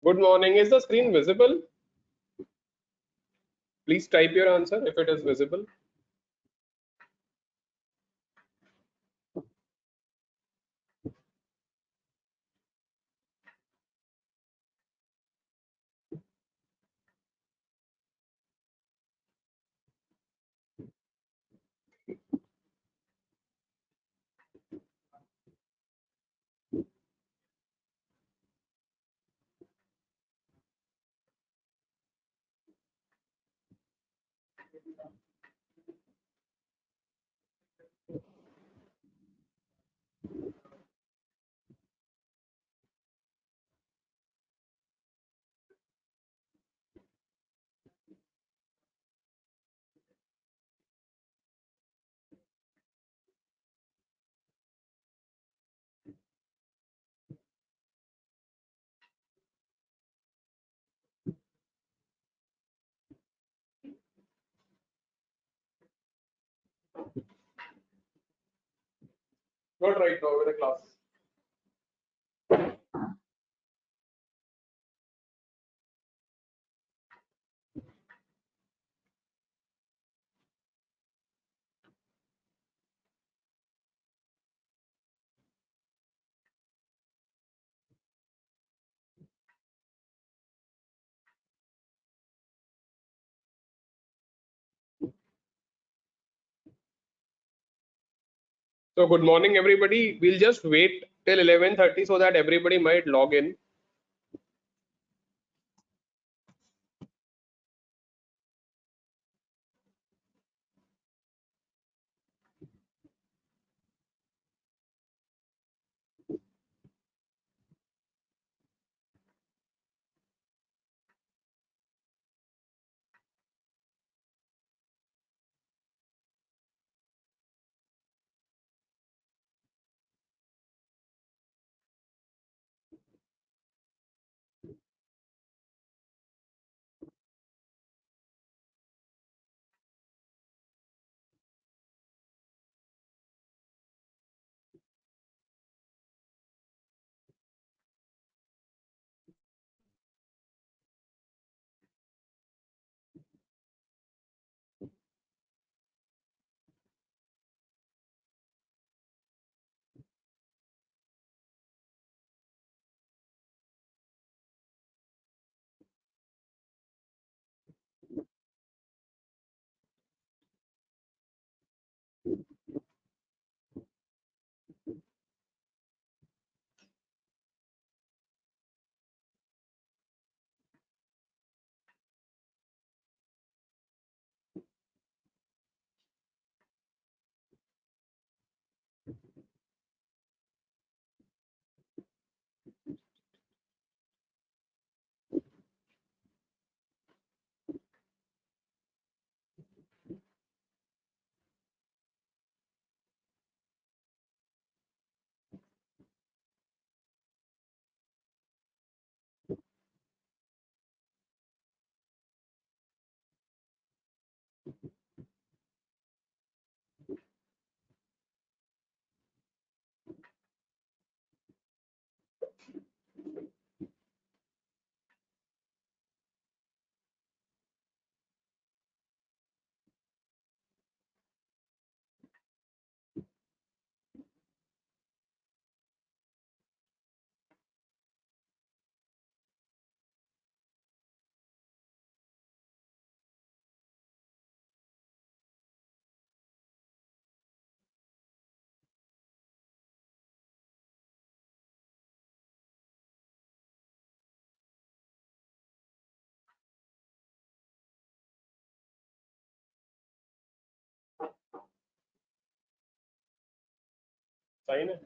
Good morning. Is the screen visible? Please type your answer if it is visible. Not right now with the class. So good morning, everybody. We'll just wait till 11:30 so that everybody might log in. Sign in.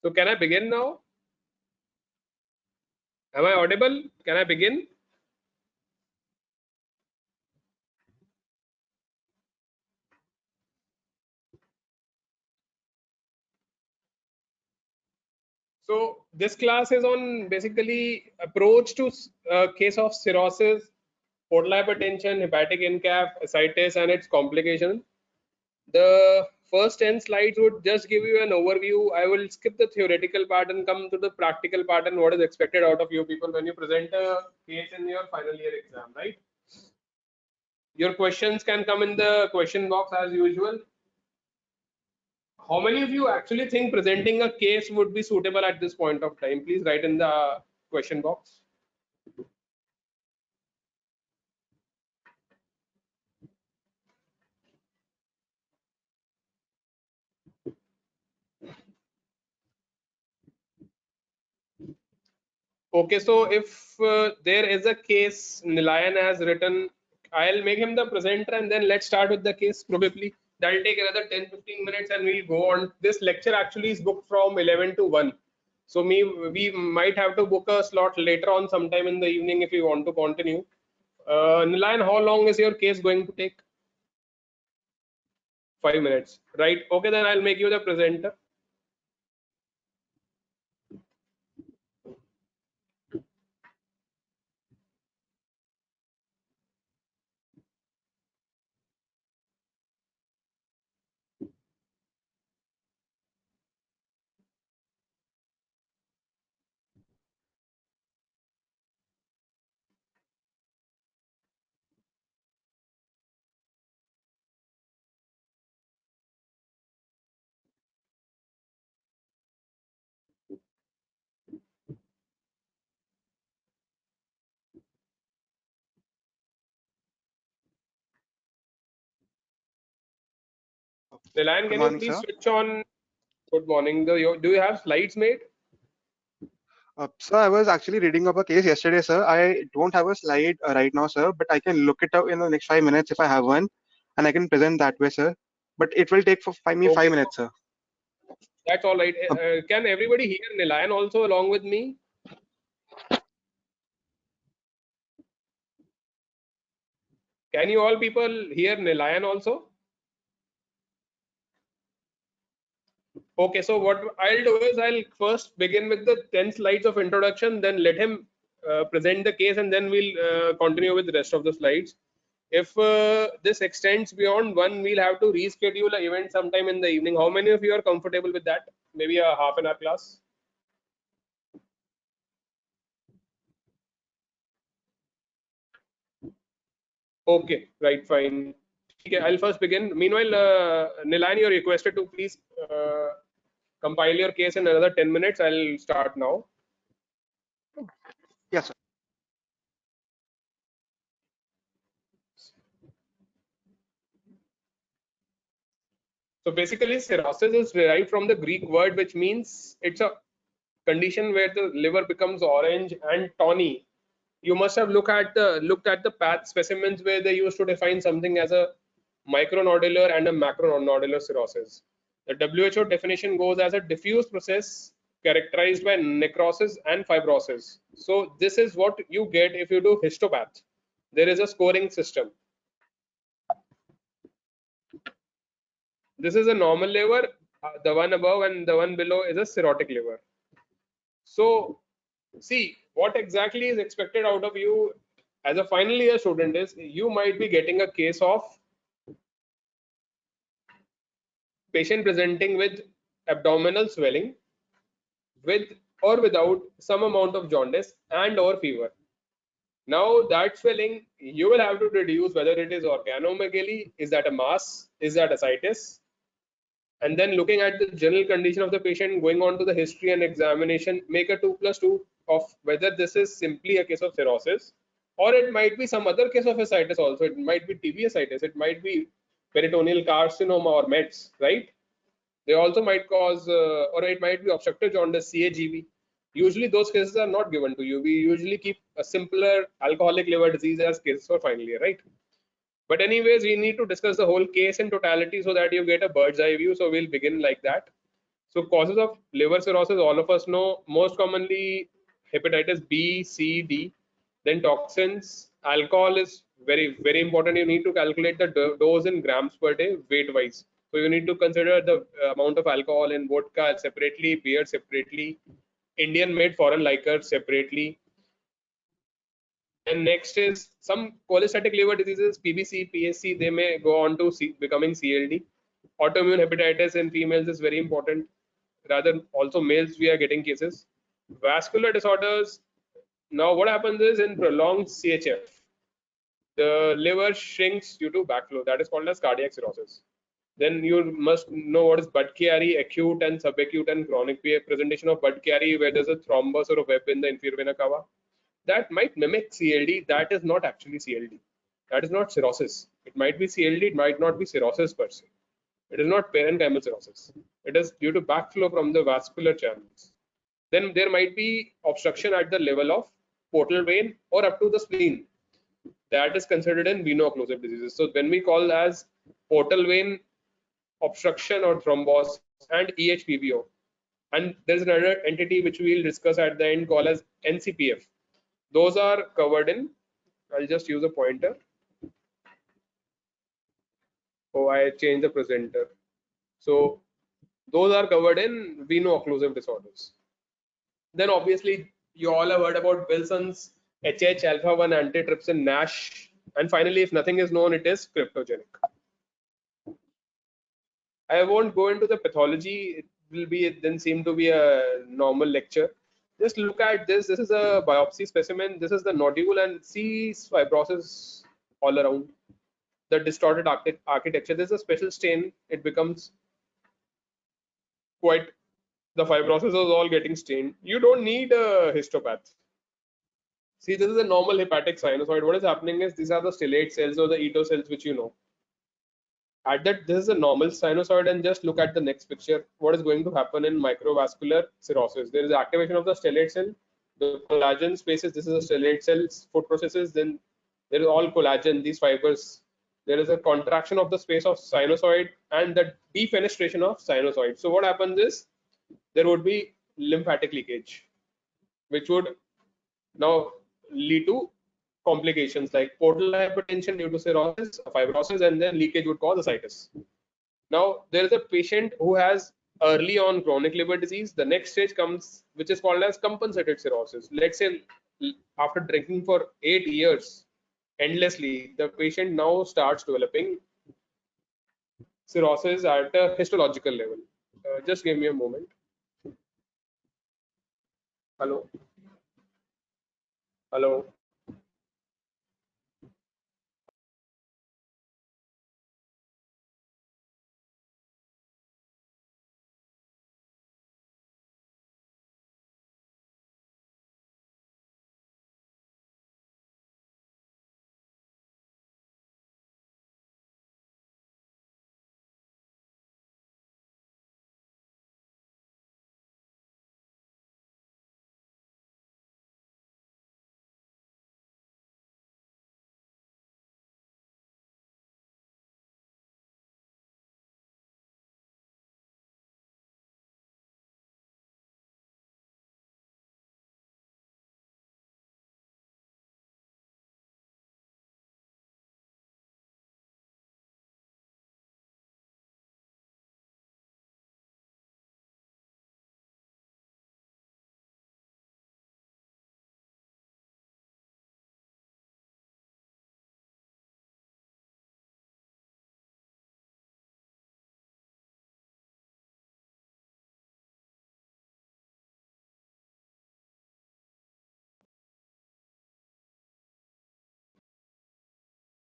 So can I begin now? Am I audible? Can I begin? So this class is on basically approach to case of cirrhosis, portal hypertension, hepatic incap, ascites, and its complication. The first 10 slides would just give you an overview. I will skip the theoretical part and come to the practical part and what is expected out of you people when you present a case in your final year exam, right? Your questions can come in the question box as usual. How many of you actually think presenting a case would be suitable at this point of time? Please write in the question box. Okay, so if there is a case Nilayan has written, I'll make him the presenter and then let's start with the case probably. That'll take another 10-15 minutes and we'll go on. This lecture actually is booked from 11 to 1. So we might have to book a slot later on sometime in the evening if you want to continue. Nilayan, how long is your case going to take? 5 minutes, right? Okay, then I'll make you the presenter. Nilayan, Good can you morning, please sir. switch on? Good morning. Do you have slides made? Sir, I was actually reading up a case yesterday, sir. I don't have a slide right now, sir, but I can look it up in the next 5 minutes if I have one, and I can present that way, sir. But it will take for me Okay, 5 minutes, sir. that's all right. Uh, Can everybody hear Nilayan also along with me? Can you all people hear Nilayan also? Okay, so what I'll do is I'll first begin with the 10 slides of introduction, then let him present the case, and then we'll continue with the rest of the slides. If this extends beyond one, we'll have to reschedule an event sometime in the evening. How many of you are comfortable with that? Maybe a half an hour class? Okay, right, fine. Okay, I'll first begin. Meanwhile, Nilan, you're requested to please compile your case in another 10 minutes. I'll start now. yes, sir. So basically, cirrhosis is derived from the Greek word, which means it's a condition where the liver becomes orange and tawny. You must have looked at the path specimens where they used to define something as a micronodular and a macronodular cirrhosis. The WHO definition goes as a diffuse process characterized by necrosis and fibrosis. So this is what you get if you do histopath. There is a scoring system. This is a normal liver, the one above and the one below is a cirrhotic liver. So see, what exactly is expected out of you as a final year student is you might be getting a case of patient presenting with abdominal swelling with or without some amount of jaundice and or fever. Now that swelling you will have to deduce whether it is organomegaly, is that a mass, is that ascites, and then looking at the general condition of the patient, going on to the history and examination, make a 2+2 of whether this is simply a case of cirrhosis or it might be some other case of ascites also. It might be TB ascites, it might be peritoneal carcinoma or METs, right? They also might cause, or it might be obstructive jaundice, CAGB. Usually those cases are not given to you. We usually keep a simpler alcoholic liver disease as cases for final year, right? But anyways, we need to discuss the whole case in totality so that you get a bird's eye view. So we'll begin like that. So causes of liver cirrhosis, all of us know, most commonly hepatitis B, C, D. Then toxins, alcohol is very important. You need to calculate the dose in grams per day, weight wise. So you need to consider the amount of alcohol in vodka separately, beer separately, Indian made foreign liquor separately. And next is some cholestatic liver diseases, PBC, PSC, they may go on to becoming CLD. Autoimmune hepatitis in females is very important. Rather, also males, we are getting cases. Vascular disorders, now what happens is in prolonged CHF, the liver shrinks due to backflow. That is called as cardiac cirrhosis. Then you must know what is Budd-Chiari, acute and subacute and chronic presentation of Budd-Chiari, where there's a thrombus or a web in the inferior vena cava. That might mimic CLD. That is not actually CLD. That is not cirrhosis. It might be CLD, it might not be cirrhosis per se. It is not parenchymal cirrhosis. It is due to backflow from the vascular channels. Then there might be obstruction at the level of portal vein or up to the spleen. That is considered in veno-occlusive diseases. So when we call as portal vein obstruction or thrombus and EHPBO, and there's another entity which we will discuss at the end called as NCPF. Those are covered in, I'll just use a pointer. Oh, I changed the presenter. So those are covered in veno-occlusive disorders. Then obviously you all have heard about Wilson's, HH, alpha-1 antitrypsin, NASH, and finally, if nothing is known, it is cryptogenic. I won't go into the pathology. It will be then seem to be a normal lecture. Just look at this. This is a biopsy specimen. This is the nodule and see fibrosis all around. The distorted architecture. There's a special stain. It becomes quite, the fibrosis is all getting stained. You don't need a histopath. See, this is a normal hepatic sinusoid. What is happening is these are the stellate cells or the Ito cells which you know. At that, this is a normal sinusoid, and just look at the next picture. What is going to happen in microvascular cirrhosis? There is activation of the stellate cell, the collagen spaces. This is a stellate cell's foot processes. Then there is all collagen, these fibers. There is a contraction of the space of sinusoid and the defenestration of sinusoid. So what happens is there would be lymphatic leakage, which would now lead to complications like portal hypertension due to cirrhosis, fibrosis, and then leakage would cause ascites. Now, there is a patient who has early on chronic liver disease. The next stage comes, which is called as compensated cirrhosis. Let's say after drinking for 8 years endlessly, the patient now starts developing cirrhosis at a histological level. Just give me a moment. Hello? Hello?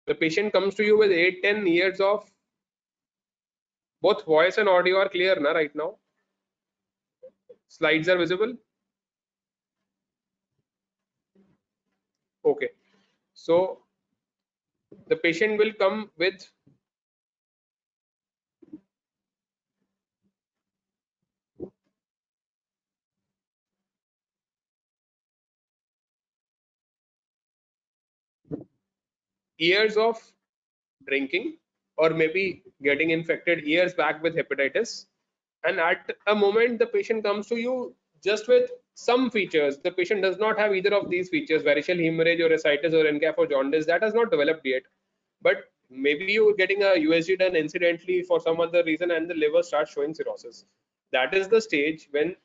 The patient comes to you with 8-10 years of both voice and audio are clear na, right now. Slides are visible. Okay. So the patient will come with years of drinking or maybe getting infected years back with hepatitis. and at a moment the patient comes to you just with some features. The patient does not have either of these features, varicose hemorrhage or ascites or NCAF or jaundice, that has not developed yet. But maybe you're getting a USG done incidentally for some other reason and the liver starts showing cirrhosis. That is the stage when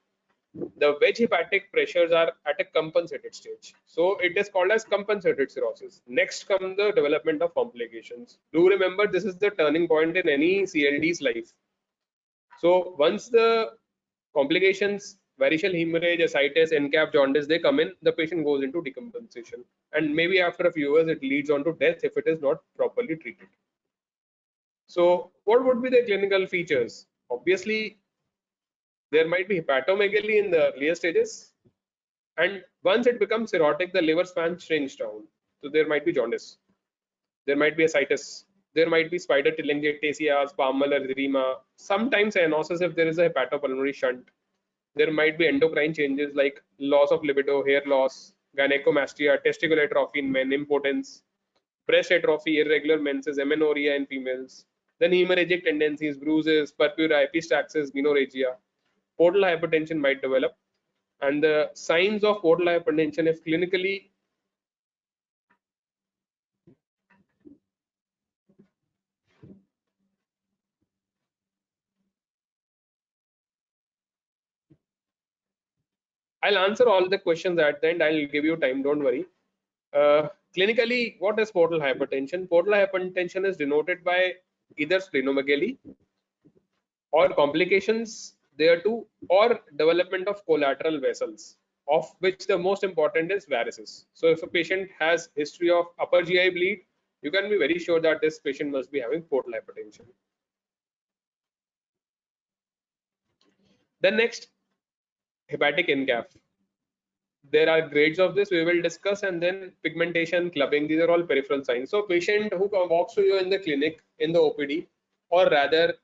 the wedge hepatic pressures are at a compensated stage. So it is called as compensated cirrhosis. Next comes the development of complications. Do remember, this is the turning point in any CLD's life. So once the complications, varicose hemorrhage, ascites, NCAF, jaundice, they come in, the patient goes into decompensation. And maybe after a few years, it leads on to death if it is not properly treated. So what would be the clinical features? Obviously, there might be hepatomegaly in the earlier stages. And once it becomes cirrhotic, the liver span shrinks down. So there might be jaundice. There might be ascites. There might be spider telangiectasias, palmar edema. Sometimes cyanosis if there is a hepatopulmonary shunt. There might be endocrine changes like loss of libido, hair loss, gynecomastia, testicular atrophy in men, impotence, breast atrophy, irregular menses, amenorrhea in females. Then hemorrhagic tendencies, bruises, purpura, epistaxis, menorrhagia. Portal hypertension might develop. And the signs of portal hypertension, if clinically I'll answer all the questions at the end. I'll give you time, don't worry. Clinically, what is portal hypertension? Portal hypertension is denoted by either splenomegaly or complications thereto or development of collateral vessels, of which the most important is varices. So if a patient has history of upper GI bleed, you can be very sure that this patient must be having portal hypertension. Then next, hepatic NCAF. There are grades of this we will discuss, and then pigmentation, clubbing, these are all peripheral signs. So patient who walks to you in the clinic, in the OPD, or rather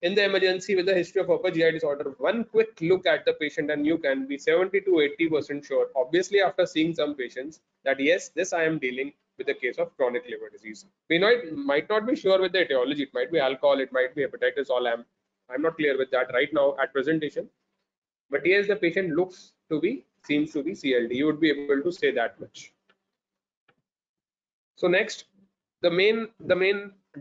in the emergency with a history of upper GI disorder, one quick look at the patient and you can be 70 to 80% sure, obviously after seeing some patients, that yes, this I am dealing with a case of chronic liver disease. We might not be sure with the etiology. It might be alcohol, it might be hepatitis, all I'm not clear with that right now at presentation. But yes, the patient seems to be CLD. You would be able to say that much. So next, the main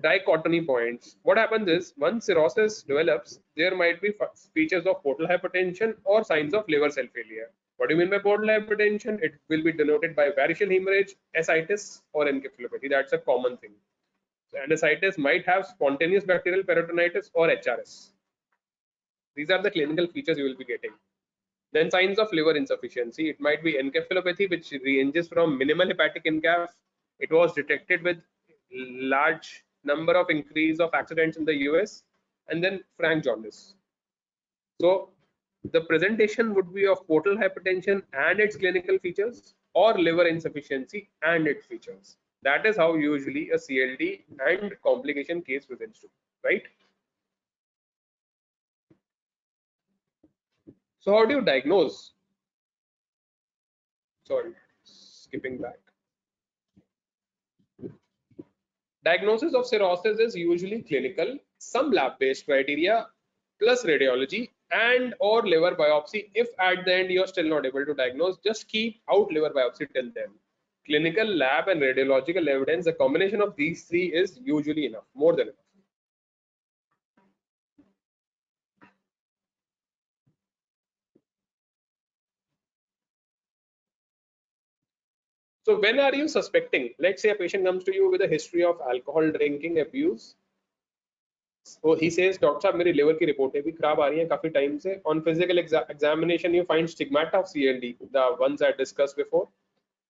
dichotomy points. What happens is, once cirrhosis develops, there might be features of portal hypertension or signs of liver cell failure. What do you mean by portal hypertension? It will be denoted by varicose hemorrhage, ascites, or encephalopathy. That's a common thing. And ascites might have spontaneous bacterial peritonitis or HRS. These are the clinical features you will be getting. Then signs of liver insufficiency. It might be encephalopathy, which ranges from minimal hepatic NCAF. It was detected with large number of increase of accidents in the US, and then frank jaundice. So the presentation would be of portal hypertension and its clinical features, or liver insufficiency and its features. That is how usually a CLD and complication case presents to, right? So how do you diagnose? Sorry, skipping back. Diagnosis of cirrhosis is usually clinical, some lab-based criteria, plus radiology and or liver biopsy. If at the end you're still not able to diagnose, just keep out liver biopsy till then. Clinical, lab and radiological evidence, the combination of these three is usually enough, more than enough. So when are you suspecting? Let's say a patient comes to you with a history of alcohol drinking, abuse. So he says, doctor साहब मेरी liver की रिपोर्टें भी खराब आ रही हैं काफी time से. On physical examination you find stigmata of CLD, the ones I discussed before.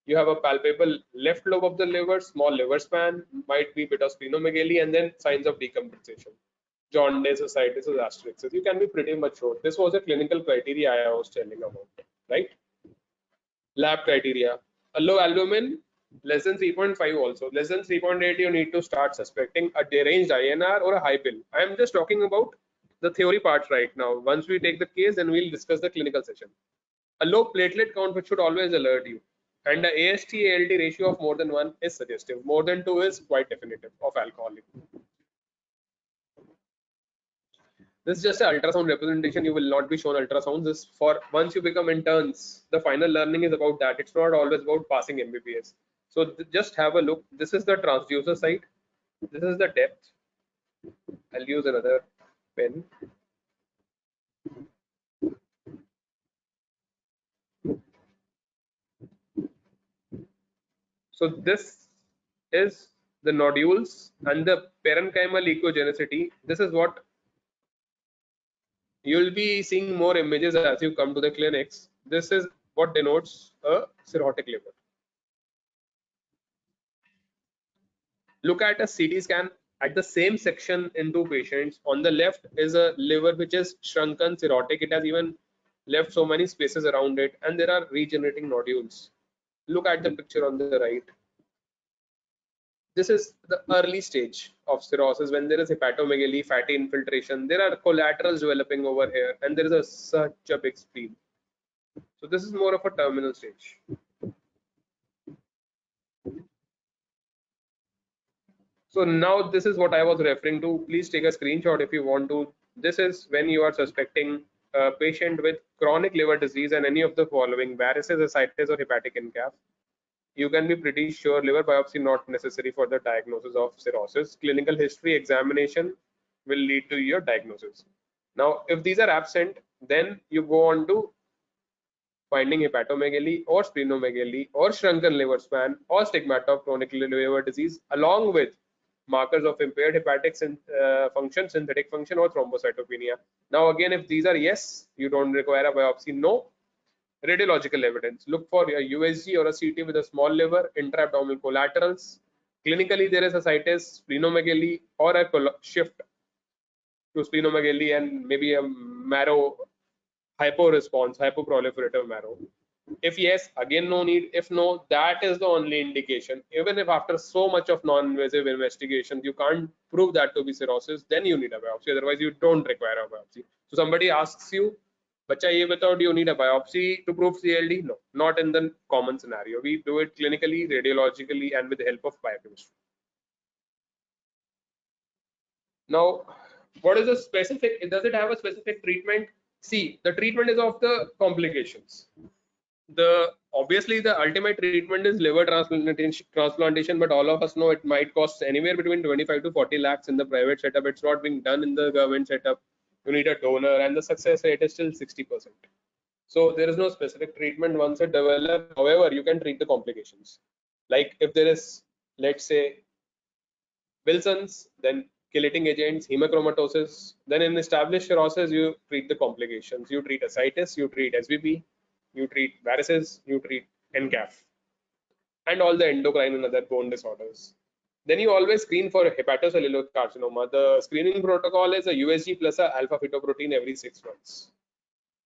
You have a palpable left lobe of the liver, small liver span, might be bit of splenomegaly, and then signs of decompensation, jaundice, ascites, asterixis. You can be pretty much sure. This was a clinical criteria I was telling about, right? Lab criteria: a low albumin, less than 3.5 also. Less than 3.8, you need to start suspecting a deranged INR or a high pill. I am just talking about the theory part right now. Once we take the case, then we'll discuss the clinical session. A low platelet count, which should always alert you. And the AST ALT ratio of more than 1 is suggestive. More than 2 is quite definitive of alcoholic. This is just an ultrasound representation. You will not be shown ultrasounds. This for once you become interns, the final learning is about that. It's not always about passing MBBS. So just have a look. This is the transducer site. This is the depth. I'll use another pen. So this is the nodules and the parenchymal echogenicity. This is what you'll be seeing more images as you come to the clinics. This is what denotes a cirrhotic liver. Look at a CT scan at the same section in two patients. On the left is a liver which is shrunken cirrhotic. It has even left so many spaces around it, and there are regenerating nodules. Look at the picture on the right. This is the early stage of cirrhosis when there is hepatomegaly, fatty infiltration. There are collaterals developing over here, and there is such a big spleen. So this is more of a terminal stage. So now this is what I was referring to. Please take a screenshot if you want to. This is when you are suspecting a patient with chronic liver disease and any of the following: varices, ascites, or hepatic incaph. You can be pretty sure liver biopsy not necessary for the diagnosis of cirrhosis. Clinical history examination will lead to your diagnosis. Now, if these are absent, then you go on to finding hepatomegaly or splenomegaly or shrunken liver span or stigmata of chronic liver disease, along with markers of impaired hepatic function, synthetic function, or thrombocytopenia. Now, again, if these are yes, you don't require a biopsy. No, radiological evidence. Look for a USG or a CT with a small liver, intra-abdominal collaterals. Clinically, there is ascites, splenomegaly, or a shift to splenomegaly and maybe a marrow hypo-response, hypoproliferative marrow. If yes, again no need. If no, that is the only indication. Even if after so much of non-invasive investigations you can't prove that to be cirrhosis, then you need a biopsy. Otherwise, you don't require a biopsy. So somebody asks you, "Bacha, ye batao, do you need a biopsy to prove CLD?" No, not in the common scenario. We do it clinically, radiologically, and with the help of biochemistry. Now, what is the specific? Does it have a specific treatment? See, the treatment is of the complications. Obviously the ultimate treatment is liver transplantation, but all of us know it might cost anywhere between 25 to 40 lakhs in the private setup. It's not being done in the government setup. You need a donor, and the success rate is still 60%. So there is no specific treatment once it develops. However, you can treat the complications. Like if there is, let's say, Wilson's, then chelating agents, hemochromatosis. Then in established cirrhosis, you treat the complications. You treat ascites, you treat SVP, you treat varices, you treat NCAF, and all the endocrine and other bone disorders. Then you always screen for hepatocellular carcinoma. The screening protocol is a USG plus a alpha fetoprotein every 6 months.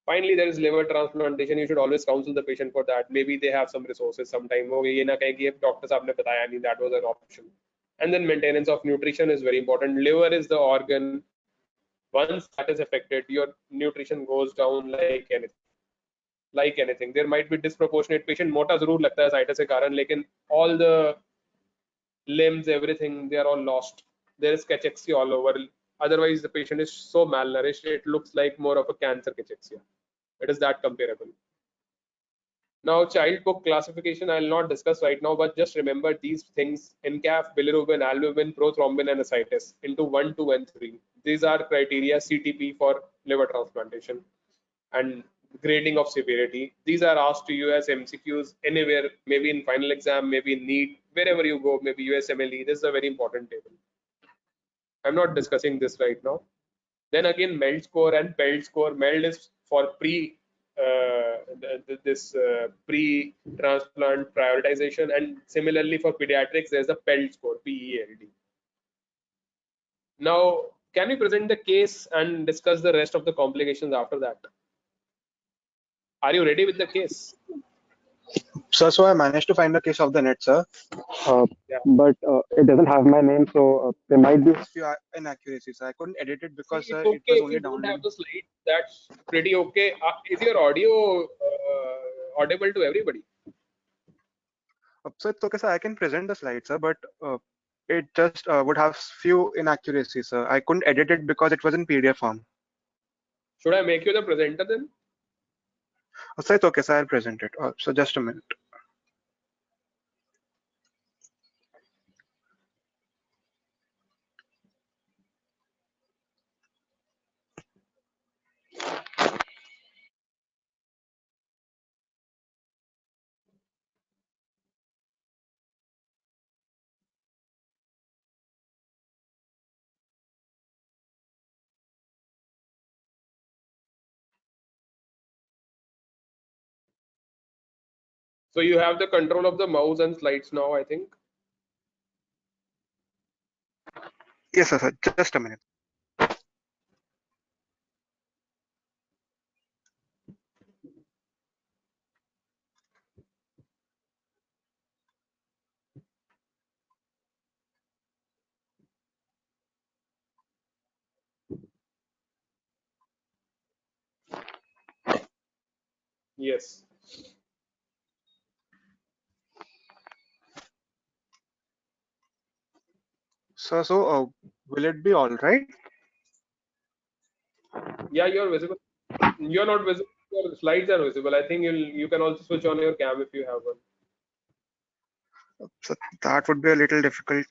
Finally, there is liver transplantation. You should always counsel the patient for that. Maybe they have some resources sometime. Oh, ye na kahe ki doctor saab ne bataya nahi, that was an option. And then maintenance of nutrition is very important. Liver is the organ. Once that is affected, your nutrition goes down like anything. Like anything, there might be disproportionate patient mota जरूर लगता है ascites के कारण, लेकिन all the limbs, everything, they are all lost. There is cachexia all over. Otherwise, the patient is so malnourished, it looks like more of a cancer cachexia. It is that comparable. Now, child book classification, I'll not discuss right now, but just remember these things: NCAF, bilirubin, albumin, prothrombin, and ascites into 1, 2, and 3. These are criteria CTP for liver transplantation and grading of severity. These are asked to you as MCQs anywhere, maybe in final exam, maybe in NEET, wherever you go, maybe USMLE. This is a very important table. I'm not discussing this right now. Then again, MELD score and PELD score. MELD is for pre-transplant prioritization, and similarly for pediatrics, there's a PELD score, PELD. Now, can we present the case and discuss the rest of the complications after that? Are you ready with the case? Sir, so I managed to find the case of the net, sir. Yeah. But it doesn't have my name, so there might be a few inaccuracies. I couldn't edit it because See, it's okay it was if only you don't have downloaded. the slide. That's pretty okay. Is your audio audible to everybody? So it's okay, sir. I can present the slide, sir, but it just would have few inaccuracies, sir. I couldn't edit it because it was in PDF form. Should I make you the presenter then? So it's okay, sir. I'll present it. So just a minute. So you have the control of the mouse and slides now, I think. Yes, sir. Just a minute. Yes. So will it be all right? Yeah, you're visible. You're not visible. Your slides are visible. I think you can also switch on your cam if you have one. So that would be a little difficult.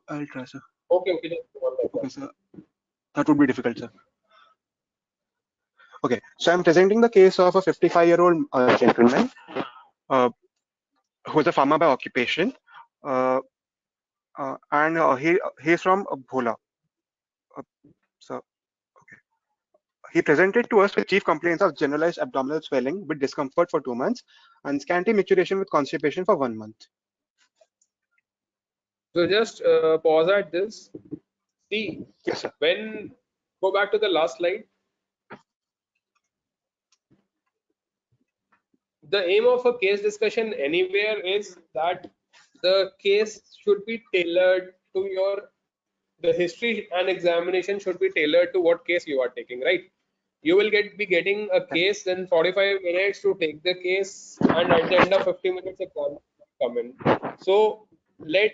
I'll try, sir. Okay, okay, just go on like Okay, that. sir. That would be difficult, sir. Okay, so I'm presenting the case of a 55-year-old gentleman uh, who's a farmer by occupation, uh, and he's from Bhola. Uh, so he presented to us with chief complaints of generalized abdominal swelling with discomfort for 2 months and scanty micturition with constipation for 1 month. So just pause at this. See, Yes, sir. when go back to the last slide. The aim of a case discussion anywhere is that the case should be tailored to your the history and examination should be tailored to what case you are taking, right? You will be getting a case in 45 minutes to take the case, and at the end of 50 minutes a call come in. So let,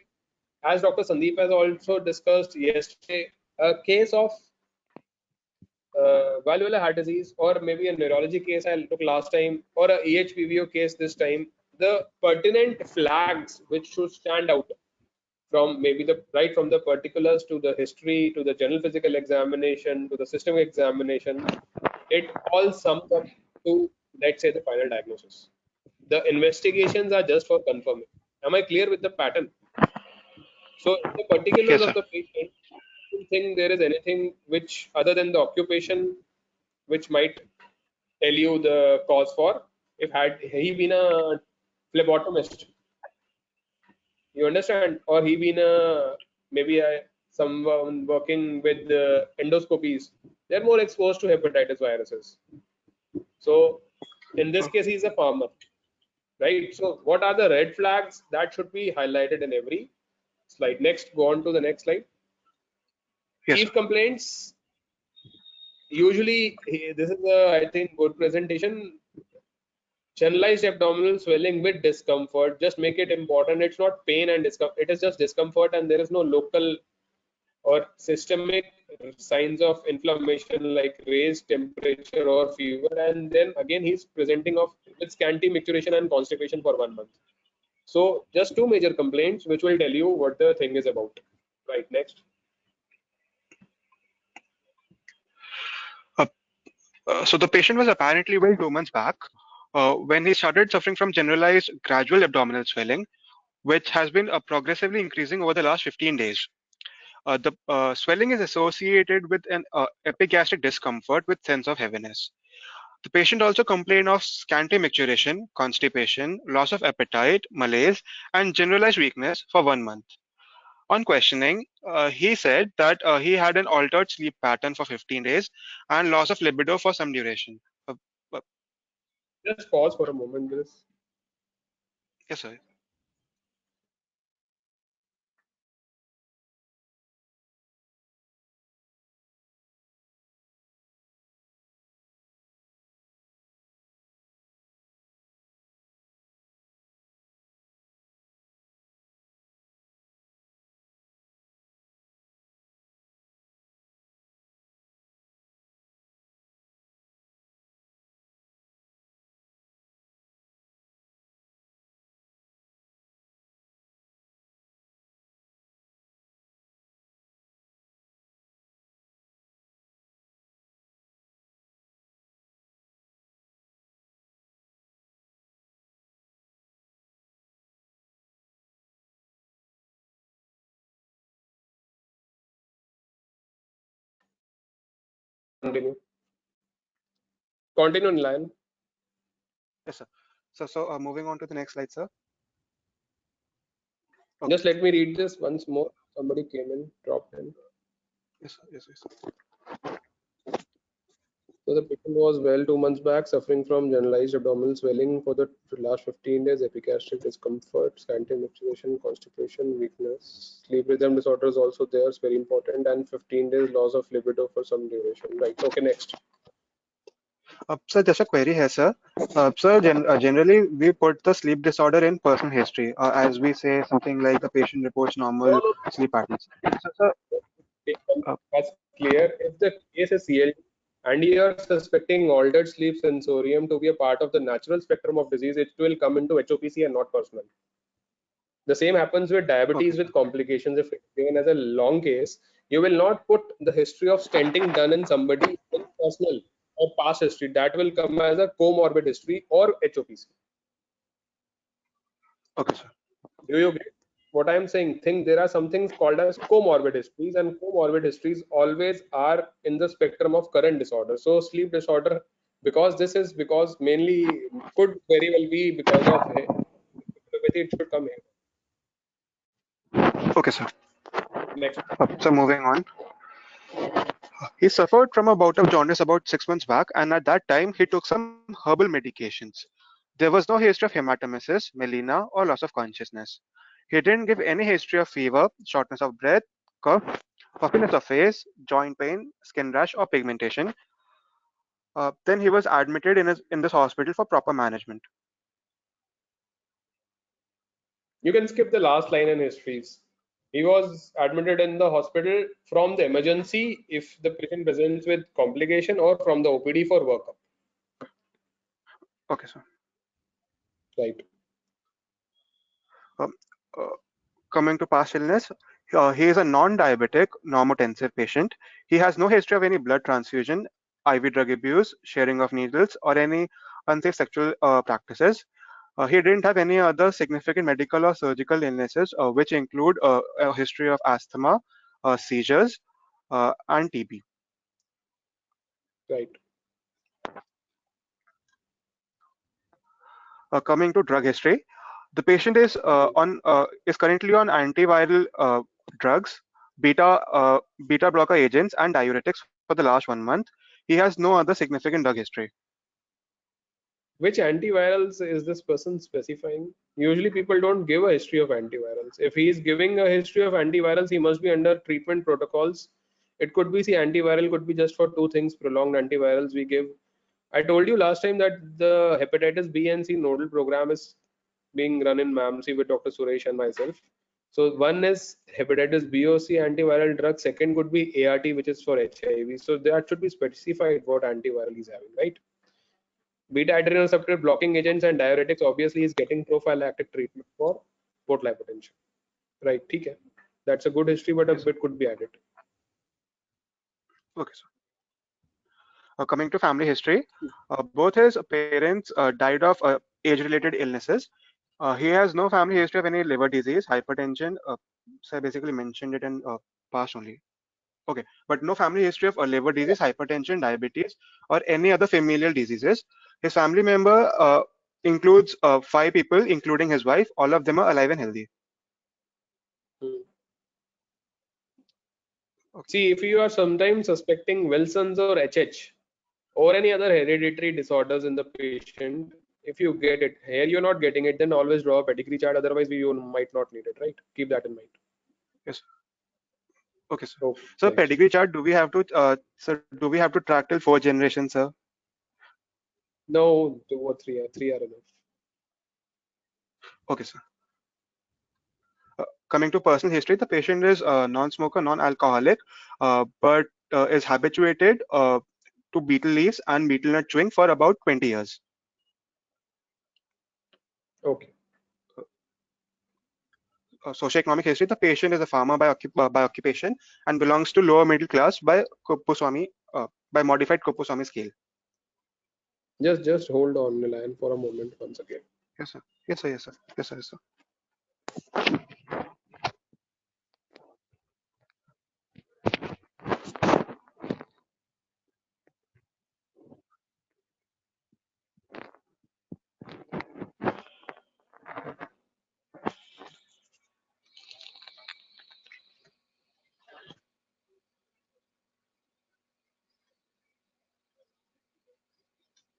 as Dr. Sandeep has also discussed yesterday, a case of valvular heart disease or maybe a neurology case I took last time or a EHPVO case this time, the pertinent flags which should stand out from maybe the right from the particulars to the history to the general physical examination to the systemic examination, it all sums up to, let's say, the final diagnosis. The investigations are just for confirming. Am I clear with the pattern? So in the particulars Yes, of sir. the patient, I don't think there is anything which other than the occupation which might tell you the cause for. If had he been a phlebotomist, you understand, or he been a maybe a someone working with endoscopies, they're more exposed to hepatitis viruses. So in this case, he's a farmer, right? So what are the red flags that should be highlighted in every slide? Next, go on to the next slide. Yes, sir. Chief complaints. Usually, this is a I think good presentation. Generalized abdominal swelling with discomfort. Just make it important. It's not pain and discomfort. It is just discomfort, and there is no local or systemic signs of inflammation like raised temperature or fever. And then again, he's presenting of with scanty micturition and constipation for 1 month. So just two major complaints, which will tell you what the thing is about. Right. Next. Uh, so the patient was apparently well 2 months back when he started suffering from generalized gradual abdominal swelling, which has been progressively increasing over the last 15 days. The swelling is associated with an epigastric discomfort with sense of heaviness. The patient also complained of scanty micturition, constipation, loss of appetite, malaise, and generalized weakness for 1 month. On questioning, he said that he had an altered sleep pattern for 15 days and loss of libido for some duration. Uh, uh, Just pause for a moment. This. yes, sir. Continue, Nilayan. Yes, sir. So moving on to the next slide, sir. Okay. Just let me read this once more. Somebody came in, dropped in. Yes, sir. Yes, yes. So the patient was well 2 months back, suffering from generalized abdominal swelling for the last 15 days, epigastric discomfort, scanty menstruation, constipation, weakness. Sleep rhythm disorder is also there, it's very important, and 15 days loss of libido for some duration. Right. Okay, next. Sir, just a query here, sir. Sir, generally we put the sleep disorder in personal history, as we say something like the patient reports No, normal no, sleep patterns. So, sir, uh, that's clear. If the case is CLD and you are suspecting altered sleep sensorium to be a part of the natural spectrum of disease, it will come into HOPC and not personal. The same happens with okay, diabetes sir. with complications. If it's given as a long case, you will not put the history of stenting done in somebody in personal or past history. That will come as a comorbid history or HOPC. Okay, sir. Do you get what I'm saying? Think there are some things called as comorbid histories, and comorbid histories always are in the spectrum of current disorder. So sleep disorder, because mainly could very well be because of it should come here. Okay, sir. Next. So moving on. He suffered from a bout of jaundice about 6 months back, and at that time he took some herbal medications. There was no history of hematemesis, melena, or loss of consciousness. He didn't give any history of fever, shortness of breath, cough, puffiness of face, joint pain, skin rash, or pigmentation. Then he was admitted in this hospital for proper management. You can skip the last line in histories. He was admitted in the hospital from the emergency if the patient presents with complication or from the OPD for workup. Okay, sir. Right. Um, uh, Coming to past illness, he is a non-diabetic, normotensive patient. He has no history of any blood transfusion, IV drug abuse, sharing of needles, or any unsafe sexual practices. He didn't have any other significant medical or surgical illnesses, which include a history of asthma, seizures, and TB. Right. Coming to drug history, the patient is currently on antiviral drugs, beta blocker agents, and diuretics for the last 1 month. He has no other significant drug history. Which antivirals is this person specifying? Usually people don't give a history of antivirals. If he is giving a history of antivirals, he must be under treatment protocols. It could be, see, antiviral could be just for two things, prolonged antivirals we give. I told you last time that the hepatitis B and C nodal program is being run in MAMC with Dr. Suresh and myself. So one is hepatitis B or C antiviral drug. Second could be ART, which is for HIV. So that should be specified what antiviral he's having, right? Beta adrenergic receptor blocking agents and diuretics. Obviously, he's getting prophylactic treatment for portal hypertension, right? Okay, that's a good history, but a Yes, sir. bit could be added. Okay, sir. Coming to family history, both his parents died of age-related illnesses. He has no family history of any liver disease, hypertension. So I basically mentioned it in past only. Okay, but no family history of liver disease, hypertension, diabetes, or any other familial diseases. His family member includes 5 people, including his wife. All of them are alive and healthy. Hmm. Okay. See, if you are sometimes suspecting Wilson's or HH or any other hereditary disorders in the patient, if you get it here, you're not getting it, then always draw a pedigree chart. Otherwise, you might not need it, right? Keep that in mind. Yes. Okay, sir. Oh, So next. pedigree chart. Do we have to track till 4 generations, sir? No, 2 or 3, 3 are enough. Okay, sir. Coming to personal history, the patient is non-smoker, non-alcoholic, but is habituated to betel leaves and betel nut chewing for about 20 years. Okay. Socioeconomic history, the patient is a farmer by occupation and belongs to lower middle class by modified Kuppuswamy scale. Just hold on, Nilayan, for a moment once again. Yes, sir. Yes, sir. Yes, sir. Yes, sir. Yes, sir.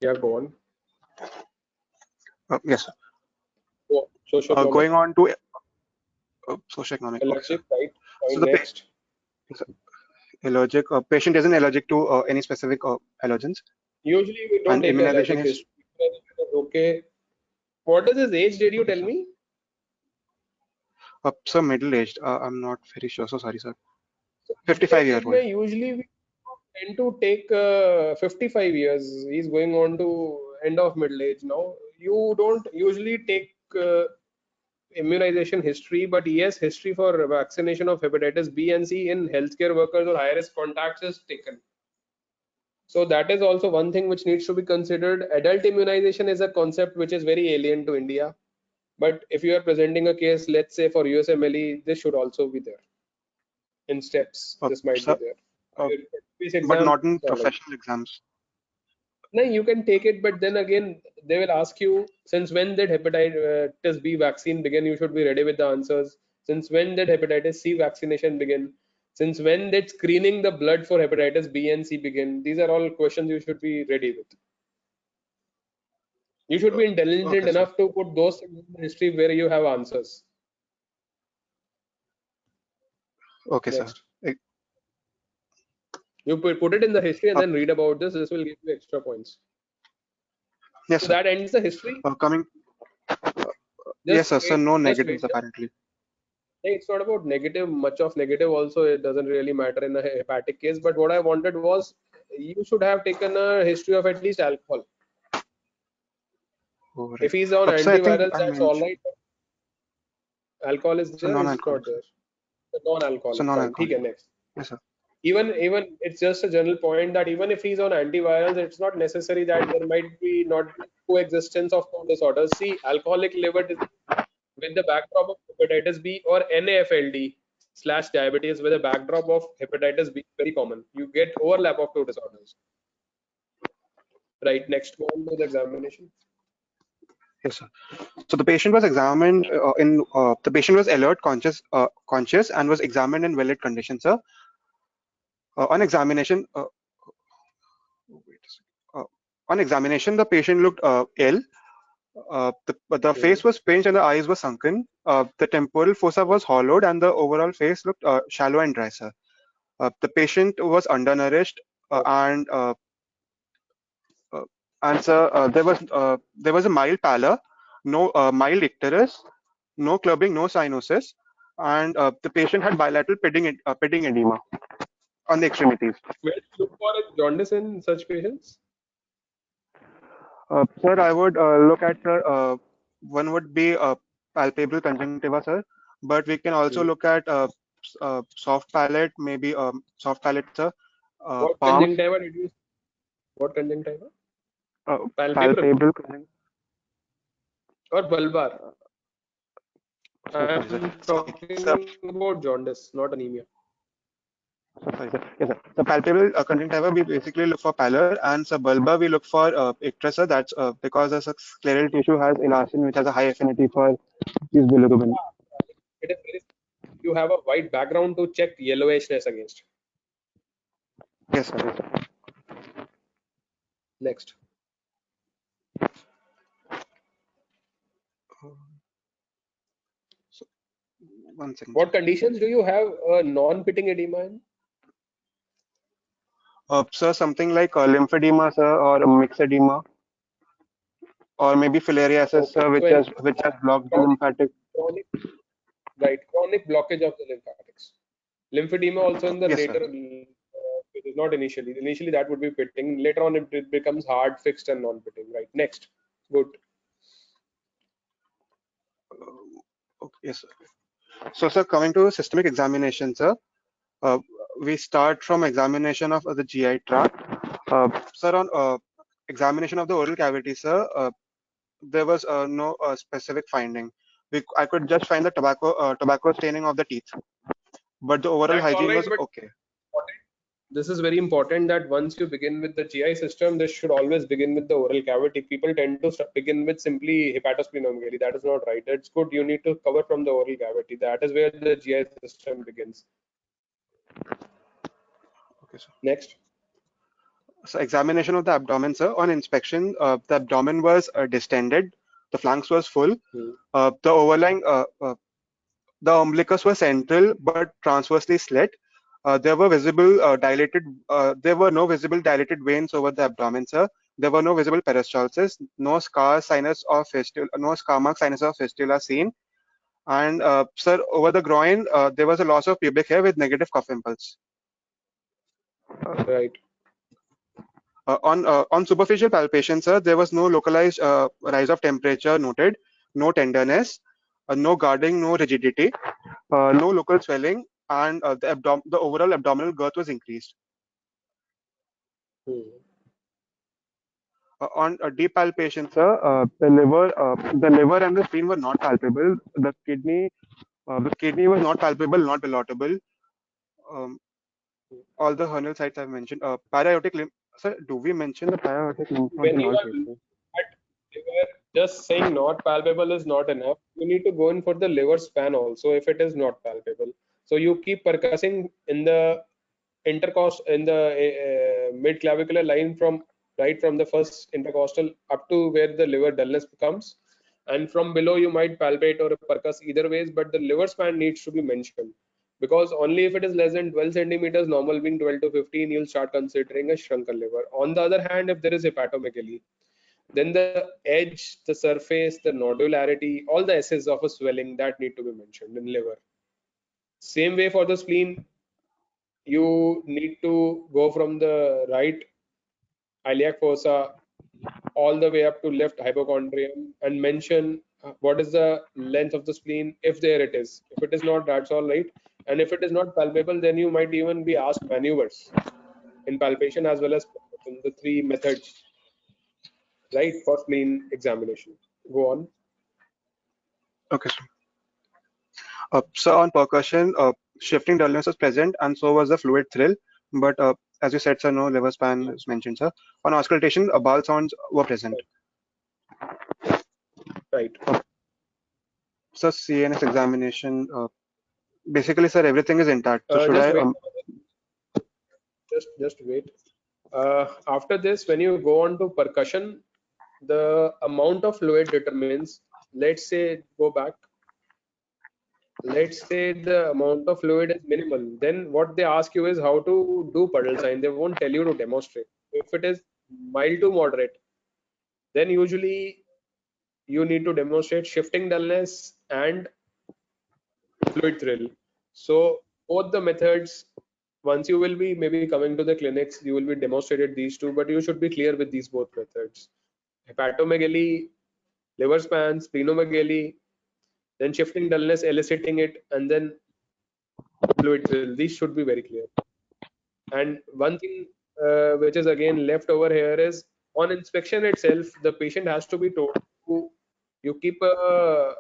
Yeah, go on. Yes, sir. Socioeconomic, Going on to socioeconomic. Okay, sir. allergic, right? So Fine, the next. allergic patient isn't allergic to any specific allergens, Usually we don't and take immunization allergic is history. Immunization is okay. What is his age? Did you okay, tell sir. me? So middle aged. I'm not very sure. So sorry, sir. So 55-year middle-aged old. में usually we tend to take 55 years. He's going on to end of middle age now. You don't usually take immunization history, but yes, history for vaccination of hepatitis B and C in healthcare workers or high risk contacts is taken. So that is also one thing which needs to be considered. Adult immunization is a concept which is very alien to India. But if you are presenting a case, let's say for USMLE, this should also be there in steps. This might be Sir, there. uh, Your previous but exam, not in yeah, like, professional exams. no, you can take it, but then again, they will ask you since when did hepatitis B vaccine begin? You should be ready with the answers. Since when did hepatitis C vaccination begin? Since when did screening the blood for hepatitis B and C begin? These are all questions you should be ready with. You should be intelligent Okay, sir. enough to put those things in the history where you have answers. Okay, sir. Next. You put it in the history and then read about this. This will give you extra points. Yes, So sir. that ends the history. Coming. Yes, Just sir. So wait, no just negatives wait. apparently. Hey, it's not about negative. Much of negative also it doesn't really matter in a hepatic case. But what I wanted was you should have taken a history of at least alcohol. Oh, right. If he's on So I think antivirals, I that's all mentioned. right. Alcohol is So there, is not non-alcoholic, sir. there. The So non-alcoholic, fine. non-alcoholic. Okay, next. Yes, sir. Even it's just a general point that even if he's on antivirals, it's not necessary that there might be not coexistence of two disorders. See, alcoholic liver disease with the backdrop of hepatitis B or NAFLD/diabetes with a backdrop of hepatitis B very common. You get overlap of two disorders. Right, next go on to the examination. Yes, sir. So the patient was examined the patient was alert, conscious, and was examined in valid condition, sir. On examination, wait a second. On examination, the patient looked ill. The face was pinched and the eyes were sunken. The temporal fossa was hollowed, and the overall face looked shallow and dry, sir. The patient was undernourished, uh, and sir, there was a mild pallor, no mild icterus, no clubbing, no cyanosis, and the patient had bilateral pitting edema on the extremities. Where do you look for is jaundice in such patients? Sir, I would look at sir. One would be palpable conjunctiva, sir, but we can also Hmm. look at soft palate, maybe soft palate, sir. What Palms, conjunctiva did you? What conjunctiva? uh, Palpebral palpable. or bulbar? Sorry, sir. I'm Sorry, sir. talking about jaundice, not anemia. Sorry, sir. Yes, sir. The palpable conjunctiva, we basically look for pallor, and sir, bulbar, we look for icterus, sir. That's because the scleral tissue has elastin, which has a high affinity for these bilirubin. It is very, you have a white background to check yellowishness against. Yes, sir. Yes, sir. Next. So, 1 second, What sir. conditions do you have a non-pitting edema in? Sir, something like lymphedema, sir, or myxedema, or maybe filariasis, Okay, sir, so any which has blocked the chronic, lymphatic. chronic, right, chronic blockage of the lymphatics. Lymphedema also in the Yes, sir. later it is not initially. Initially that would be pitting. Later on it becomes hard, fixed, and non-pitting. Right. Next. Good. Okay, yes, sir. So, sir, coming to systemic examination, sir, uh, we start from examination of the GI tract. Sir, on examination of the oral cavity, sir, there was no specific finding. I could just find the tobacco staining of the teeth, but the overall That's all hygiene right, was but okay. this is very important that once you begin with the GI system, this should always begin with the oral cavity. People tend to begin with simply hepatosplenomegaly. That is not right. It's good. You need to cover from the oral cavity. That is where the GI system begins. Okay, sir. Next. So examination of the abdomen, sir. On inspection, the abdomen was distended, the flanks was full, the overlying, the umbilicus was central but transversely slit. There were no visible dilated veins over the abdomen, sir. There were no visible peristalsis, no scar, sinus or fistula, no scar mark, sinus or fistula seen. And sir, over the groin, there was a loss of pubic hair with negative cuff impulse. Right. On superficial palpation, sir, there was no localized rise of temperature noted, no tenderness, no guarding, no rigidity, no local swelling, and the overall abdominal girth was increased. On a deep palpation, sir, the liver and the spleen were not palpable. The kidney was not palpable, not palatable. Um, all the hernial sites I've mentioned. Para-aortic lymph. Sir, do we mention the para-aortic lymph nodes When in you all are cases? at liver, just saying not palpable is not enough. You need to go in for the liver span also if it is not palpable. So you keep percussing in the in the mid clavicular line from right from the first intercostal up to where the liver dullness comes, and from below you might palpate or percuss either ways, but the liver span needs to be mentioned, because only if it is less than 12 centimeters, normal being 12 to 15, you'll start considering a shrunken liver. On the other hand, if there is hepatomegaly, then the edge, the surface, the nodularity, all the S's of a swelling that need to be mentioned in liver. Same way for the spleen, you need to go from the right iliac fossa all the way up to left hypochondrium and mention what is the length of the spleen, if there it is. If it is not, that's all right. And if it is not palpable, then you might even be asked maneuvers in palpation as well as in the three methods, right, for spleen examination. Go on. Okay, sir. So on percussion, shifting dullness was present, and so was the fluid thrill. But as you said, sir, no liver span is mentioned, sir. On auscultation, bowel sounds were present. Right. So CNS examination, basically, sir, everything is intact. So should Just I? wait. Just wait. After this, when you go on to percussion, the amount of fluid determines. Let's say go back. Let's say the amount of fluid is minimal. Then what they ask you is how to do puddle sign. They won't tell you to demonstrate. If it is mild to moderate, then usually you need to demonstrate shifting dullness and fluid thrill. So both the methods, once you will be maybe coming to the clinics, you will be demonstrated these two, but you should be clear with these both methods. Hepatomegaly, liver span, splenomegaly, then shifting dullness, eliciting it, and then fluid thrill. These should be very clear. And one thing which is again left over here is on inspection itself, the patient has to be told to you keep a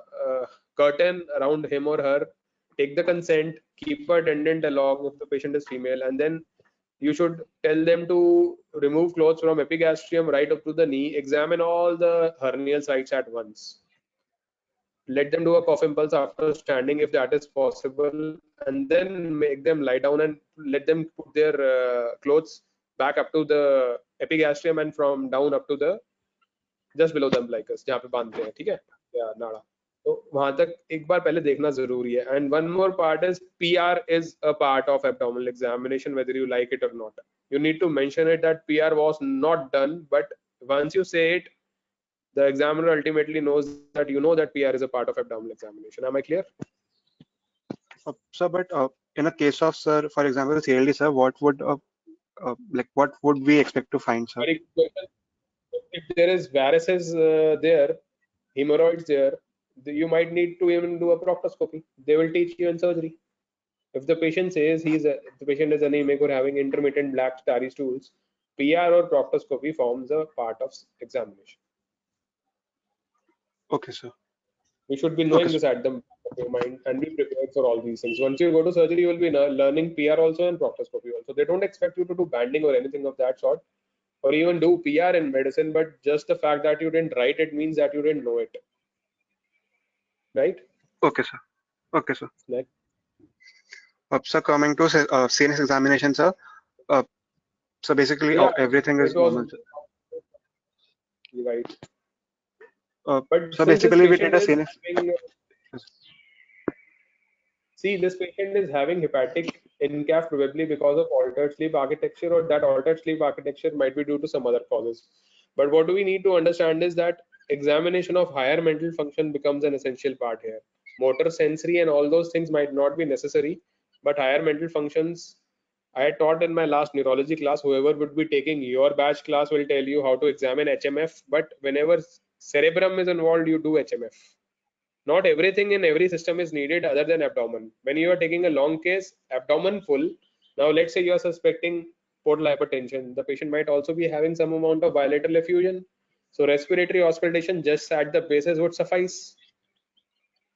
curtain around him or her, take the consent, keep a attendant along if the patient is female, and then you should tell them to remove clothes from epigastrium right up to the knee, examine all the hernial sites at once. Let them do a cough impulse after standing if that is possible, and then make them lie down and let them put their clothes back up to the epigastrium and from down up to the just below the umbilicus जहाँ पे बांधते हैं, ठीक है, या नाड़ा, तो वहां तक एक बार पहले देखना जरूरी है. And one more part is PR is a part of abdominal examination whether you like it or not. You need to mention it that PR was not done, but once you say it, the examiner ultimately knows that you know that PR is a part of abdominal examination. Am I clear? Sir, but in a case of, sir, for example, CLD, sir, what would what would we expect to find, sir? Very good question. If there is varices there, hemorrhoids there, you might need to even do a proctoscopy. They will teach you in surgery. If the patient says the patient is anemic or having intermittent black starry stools, PR or proctoscopy forms a part of examination. Okay, sir. You should be knowing Okay, this at the back of your mind and be prepared for all these things. Once you go to surgery, you will be learning PR also and proctoscopy also. They don't expect you to do banding or anything of that sort, or even do PR in medicine, but just the fact that you didn't write it means that you didn't know it. Right? Okay, sir. Okay, sir. Next. Sir, coming to CNS examination, sir. So basically, Yeah, everything is it was normal. right. But So since this basically, we patient did a is CNS. having, see, this patient is having hepatic incaf probably because of altered sleep architecture, or that altered sleep architecture might be due to some other causes. But what do we need to understand is that examination of higher mental function becomes an essential part here. Motor, sensory, and all those things might not be necessary, but higher mental functions. I taught in my last neurology class, whoever would be taking your batch class will tell you how to examine HMF, but whenever cerebrum is involved, you do HMF. Not everything in every system is needed other than abdomen. When you are taking a long case, abdomen full, now let's say you are suspecting portal hypertension, the patient might also be having some amount of bilateral effusion. So respiratory auscultation just at the basis would suffice.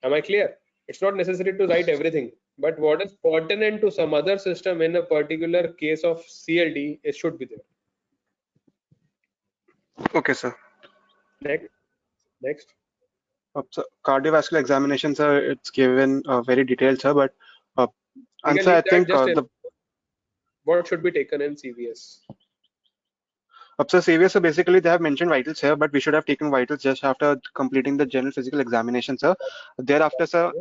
Am I clear? It's not necessary to write everything, but what is pertinent to some other system in a particular case of CLD, it should be there. Okay, sir. Next. So cardiovascular examination, sir, it's given very detailed, sir. But We can answer, I leave that think just in the what should be taken in CVS. So CVS, so basically they have mentioned vitals here, but we should have taken vitals just after completing the general physical examination, sir. Thereafter, sir,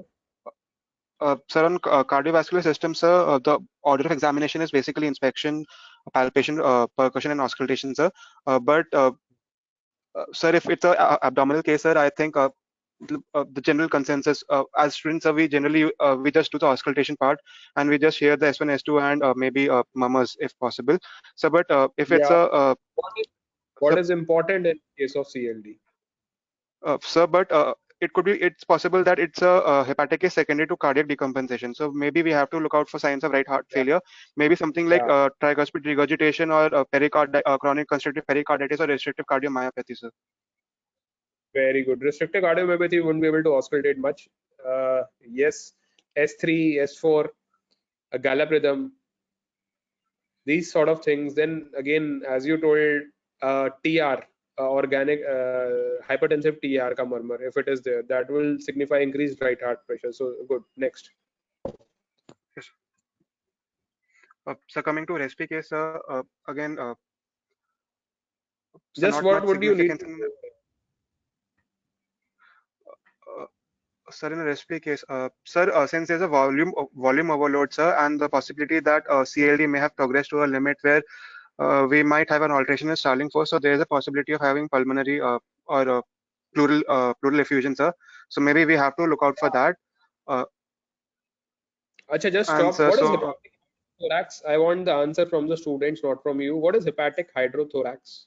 on cardiovascular system, sir, the order of examination is basically inspection, palpation, percussion, and auscultation, sir. But sir, if it's a abdominal case, sir, I think the general consensus as students, we generally we just do the auscultation part and we just hear the S1, S2, and maybe murmurs if possible. So, but if it's Yeah. a What so, is important in case of CLD? sir, but it's possible that it's a hepatic case secondary to cardiac decompensation. So maybe we have to look out for signs of right heart Yeah. failure. Maybe something like Yeah. tricuspid regurgitation or chronic constrictive pericarditis or restrictive cardiomyopathy, sir. Very good. Restrictive cardiomyopathy wouldn't be able to auscultate much. Yes, S3, S4, a gallop rhythm, these sort of things. Then again, as you told, TR, organic hypertensive TR ka murmur, if it is there, that will signify increased right heart pressure. So good. Next. Yes. So coming to respi case, again, so Just not what much would you need significance to in, know? uh, sir, in a respi case, sir, since there's a volume overload, sir, and the possibility that CLD may have progressed to a limit where we might have an alteration in Starling force, so there is a possibility of having pulmonary or pleural effusion, sir. So maybe we have to look out for that. Uh, Acha, just and stop. sir, What is so hepatic hydrothorax? I want the answer from the students, not from you. What is hepatic hydrothorax?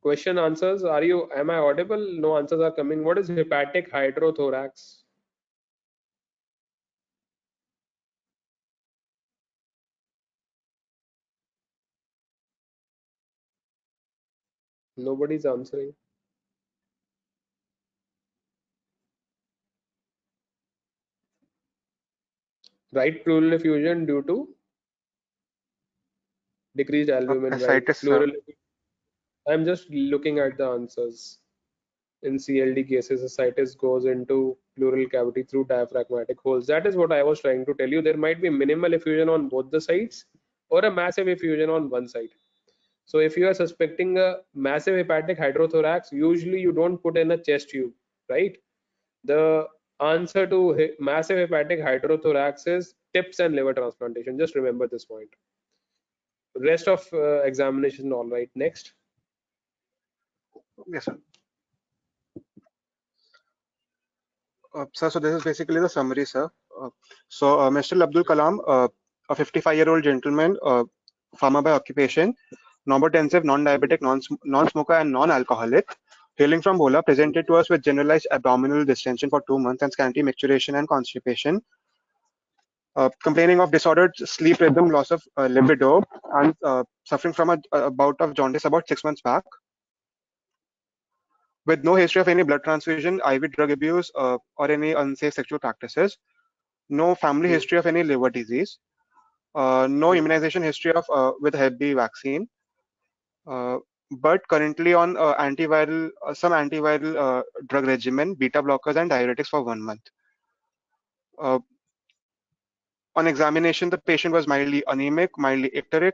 Question answers. Am I audible? No answers are coming. What is hepatic hydrothorax? Nobody's answering. Right pleural effusion due to decreased albumin, right? ascites, sir. Pleural. I'm just looking at the answers. In CLD cases, ascites goes into pleural cavity through diaphragmatic holes. That is what I was trying to tell you. There might be minimal effusion on both the sides or a massive effusion on one side. So if you are suspecting a massive hepatic hydrothorax, usually you don't put in a chest tube, right? The answer to massive hepatic hydrothorax is TIPS and liver transplantation. Just remember this point. Rest of examination, all right. Next. Yes, sir. Sir, so this is basically the summary, sir. Mr. Abdul Kalam, a 55-year-old gentleman, farmer by occupation, normotensive, non-diabetic, non-smoker, and non-alcoholic, hailing from Bola, presented to us with generalized abdominal distension for 2 months and scanty micturition and constipation, complaining of disordered sleep rhythm, loss of libido, and suffering from a bout of jaundice about 6 months back, with no history of any blood transfusion, IV drug abuse, or any unsafe sexual practices, no family history of any liver disease, no immunization history of with Hep B vaccine, uh, but currently on some antiviral drug regimen, beta blockers and diuretics for 1 month. Uh, on examination, the patient was mildly anemic, mildly icteric.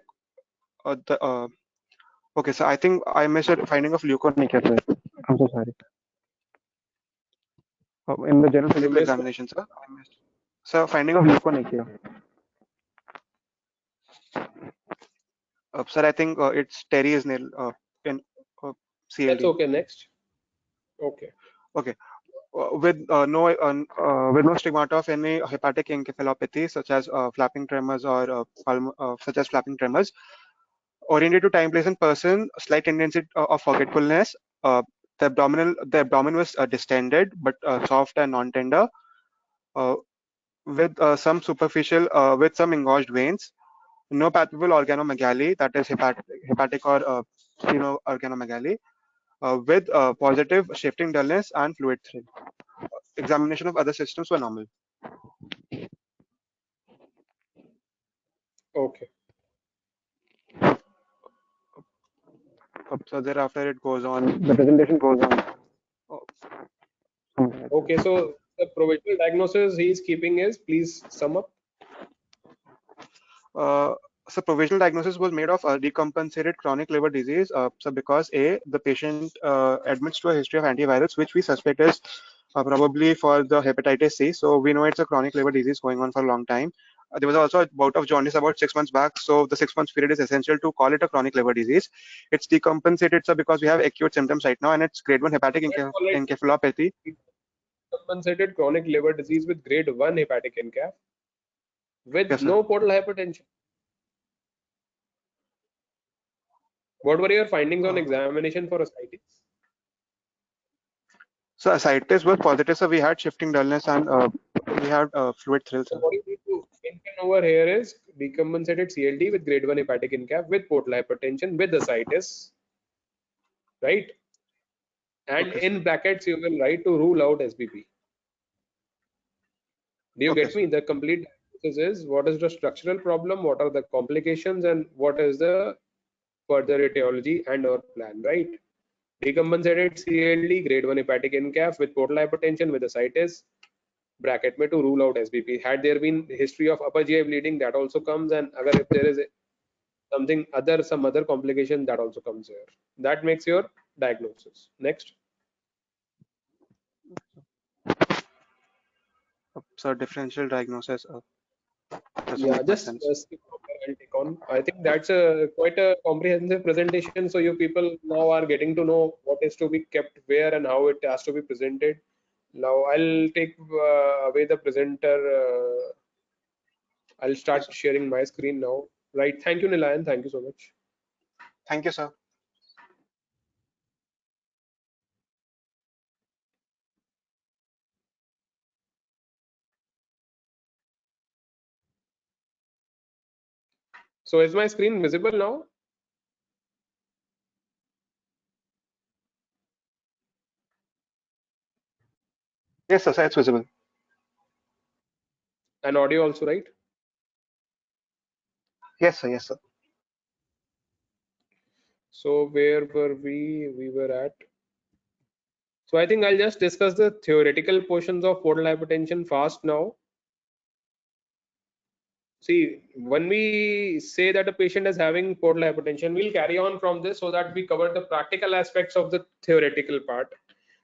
Okay, so I think I missed a finding of leukonychia, sir. I'm so sorry. In the general You physical missed. examination, sir, I missed. So finding of leukonychia. Sir, I think it's Terry Isnell in That's CLD. okay. Next. Okay. Okay. With no stigmata of any hepatic encephalopathy such as flapping tremors or such as flapping tremors, oriented to time, place, and person, slight tendency of forgetfulness. The abdomen was distended but soft and non-tender, uh, with some superficial, with some engorged veins. No palpable organomegaly, that is hepatic or sphenoorganomegaly, with positive shifting dullness and fluid thrill. Examination of other systems were normal. Okay. So thereafter it goes on. The presentation goes on. Oh, something like Okay. this. So the provisional diagnosis he is keeping is, please sum up. Uh, so provisional diagnosis was made of decompensated chronic liver disease. So because the patient admits to a history of antivirals, which we suspect is probably for the hepatitis C. So we know it's a chronic liver disease going on for a long time. There was also a bout of jaundice about 6 months back. So the 6 months period is essential to call it a chronic liver disease. It's decompensated, so because we have acute symptoms right now, and it's grade 1 hepatic Let's call it encephalopathy. compensated chronic liver disease with grade 1 hepatic encaph with Yes, sir. no portal hypertension. What were your findings on Uh, examination for ascites? so ascites was positive. So we had shifting dullness and we had fluid thrills. So what you need to mention over here is decompensated CLD with grade 1 hepatic encaph with portal hypertension with ascites, right? And Okay, sir. in brackets you will write to rule out SBP. Do you Okay, get sir. me? The complete diagnosis is what is the structural problem, what are the complications, and what is the further etiology and or plan, right? Decompensated CLD, grade 1 hepatic encaph with portal hypertension with ascites, bracket में to rule out SBP. Had there been history of upper GI bleeding, that also comes, and agar if there is some other complication, that also comes here. That makes your diagnosis. Next. So differential diagnosis doesn't Yeah, make much just sense. skip over and take on. I think that's a quite a comprehensive presentation. So you people now are getting to know what is to be kept where and how it has to be presented. Now I'll take away the presenter. I'll Yes, start sir. sharing my screen now. Right. Thank you, Nilayan. Thank you so much. Thank you, sir. So is my screen visible now? Yes, sir. It's visible. And audio also, right? Yes, sir. Yes, sir. So where were we? We were at. So I think I'll just discuss the theoretical portions of portal hypertension fast now. See, when we say that a patient is having portal hypertension, we'll carry on from this so that we cover the practical aspects of the theoretical part.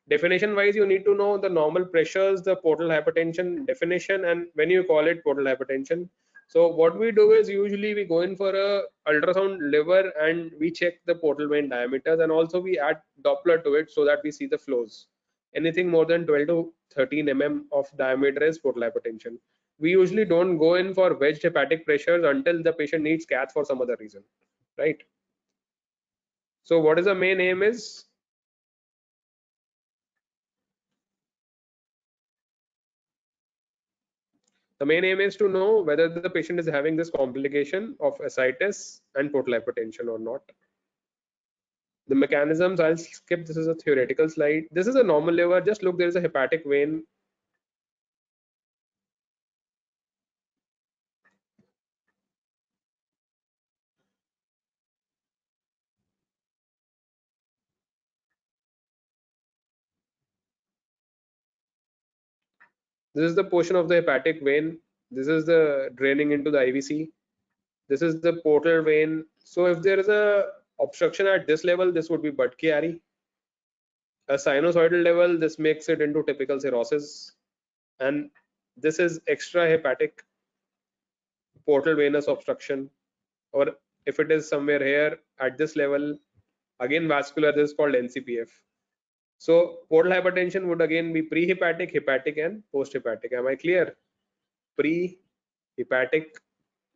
Definition wise, you need to know the normal pressures, the portal hypertension definition, and when you call it portal hypertension. So what we do is usually we go in for a ultrasound liver and we check the portal vein diameters, and also we add Doppler to it so that we see the flows. Anything more than 12 to 13 mm of diameter is portal hypertension. We usually don't go in for wedged hepatic pressures until the patient needs cath for some other reason, right? So what is the main aim is the main aim is to know whether the patient is having this complication of ascites and portal hypertension or not. The mechanisms, I'll skip, this is a theoretical slide. This is a normal liver, just look, there is a hepatic vein. This is the portion of the hepatic vein. This is the draining into the IVC. This is the portal vein. So if there is a obstruction at this level, this would be Budd-Chiari. A sinusoidal level, this makes it into typical cirrhosis. And this is extrahepatic portal venous obstruction. Or if it is somewhere here at this level, again vascular, this is called NCPF. So portal hypertension would again be prehepatic, hepatic, and posthepatic. Am I clear? Prehepatic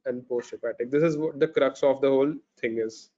and posthepatic. This is what the crux of the whole thing is.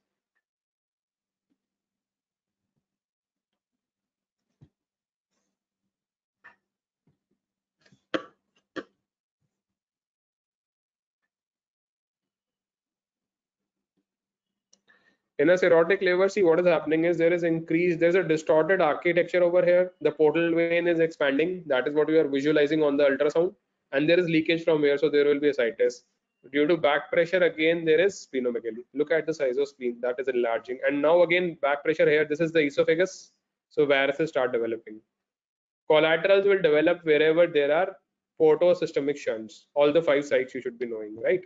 In a cirrhotic liver, see what is happening is there's a distorted architecture over here. The portal vein is expanding. That is what we are visualizing on the ultrasound. And there is leakage from here, so there will be ascites. Due to back pressure, again, there is splenomegaly. Look at the size of spleen, that is enlarging. And now again, back pressure here, this is the esophagus. So varices start developing. Collaterals will develop wherever there are portosystemic shunts. All the 5 sites you should be knowing, right?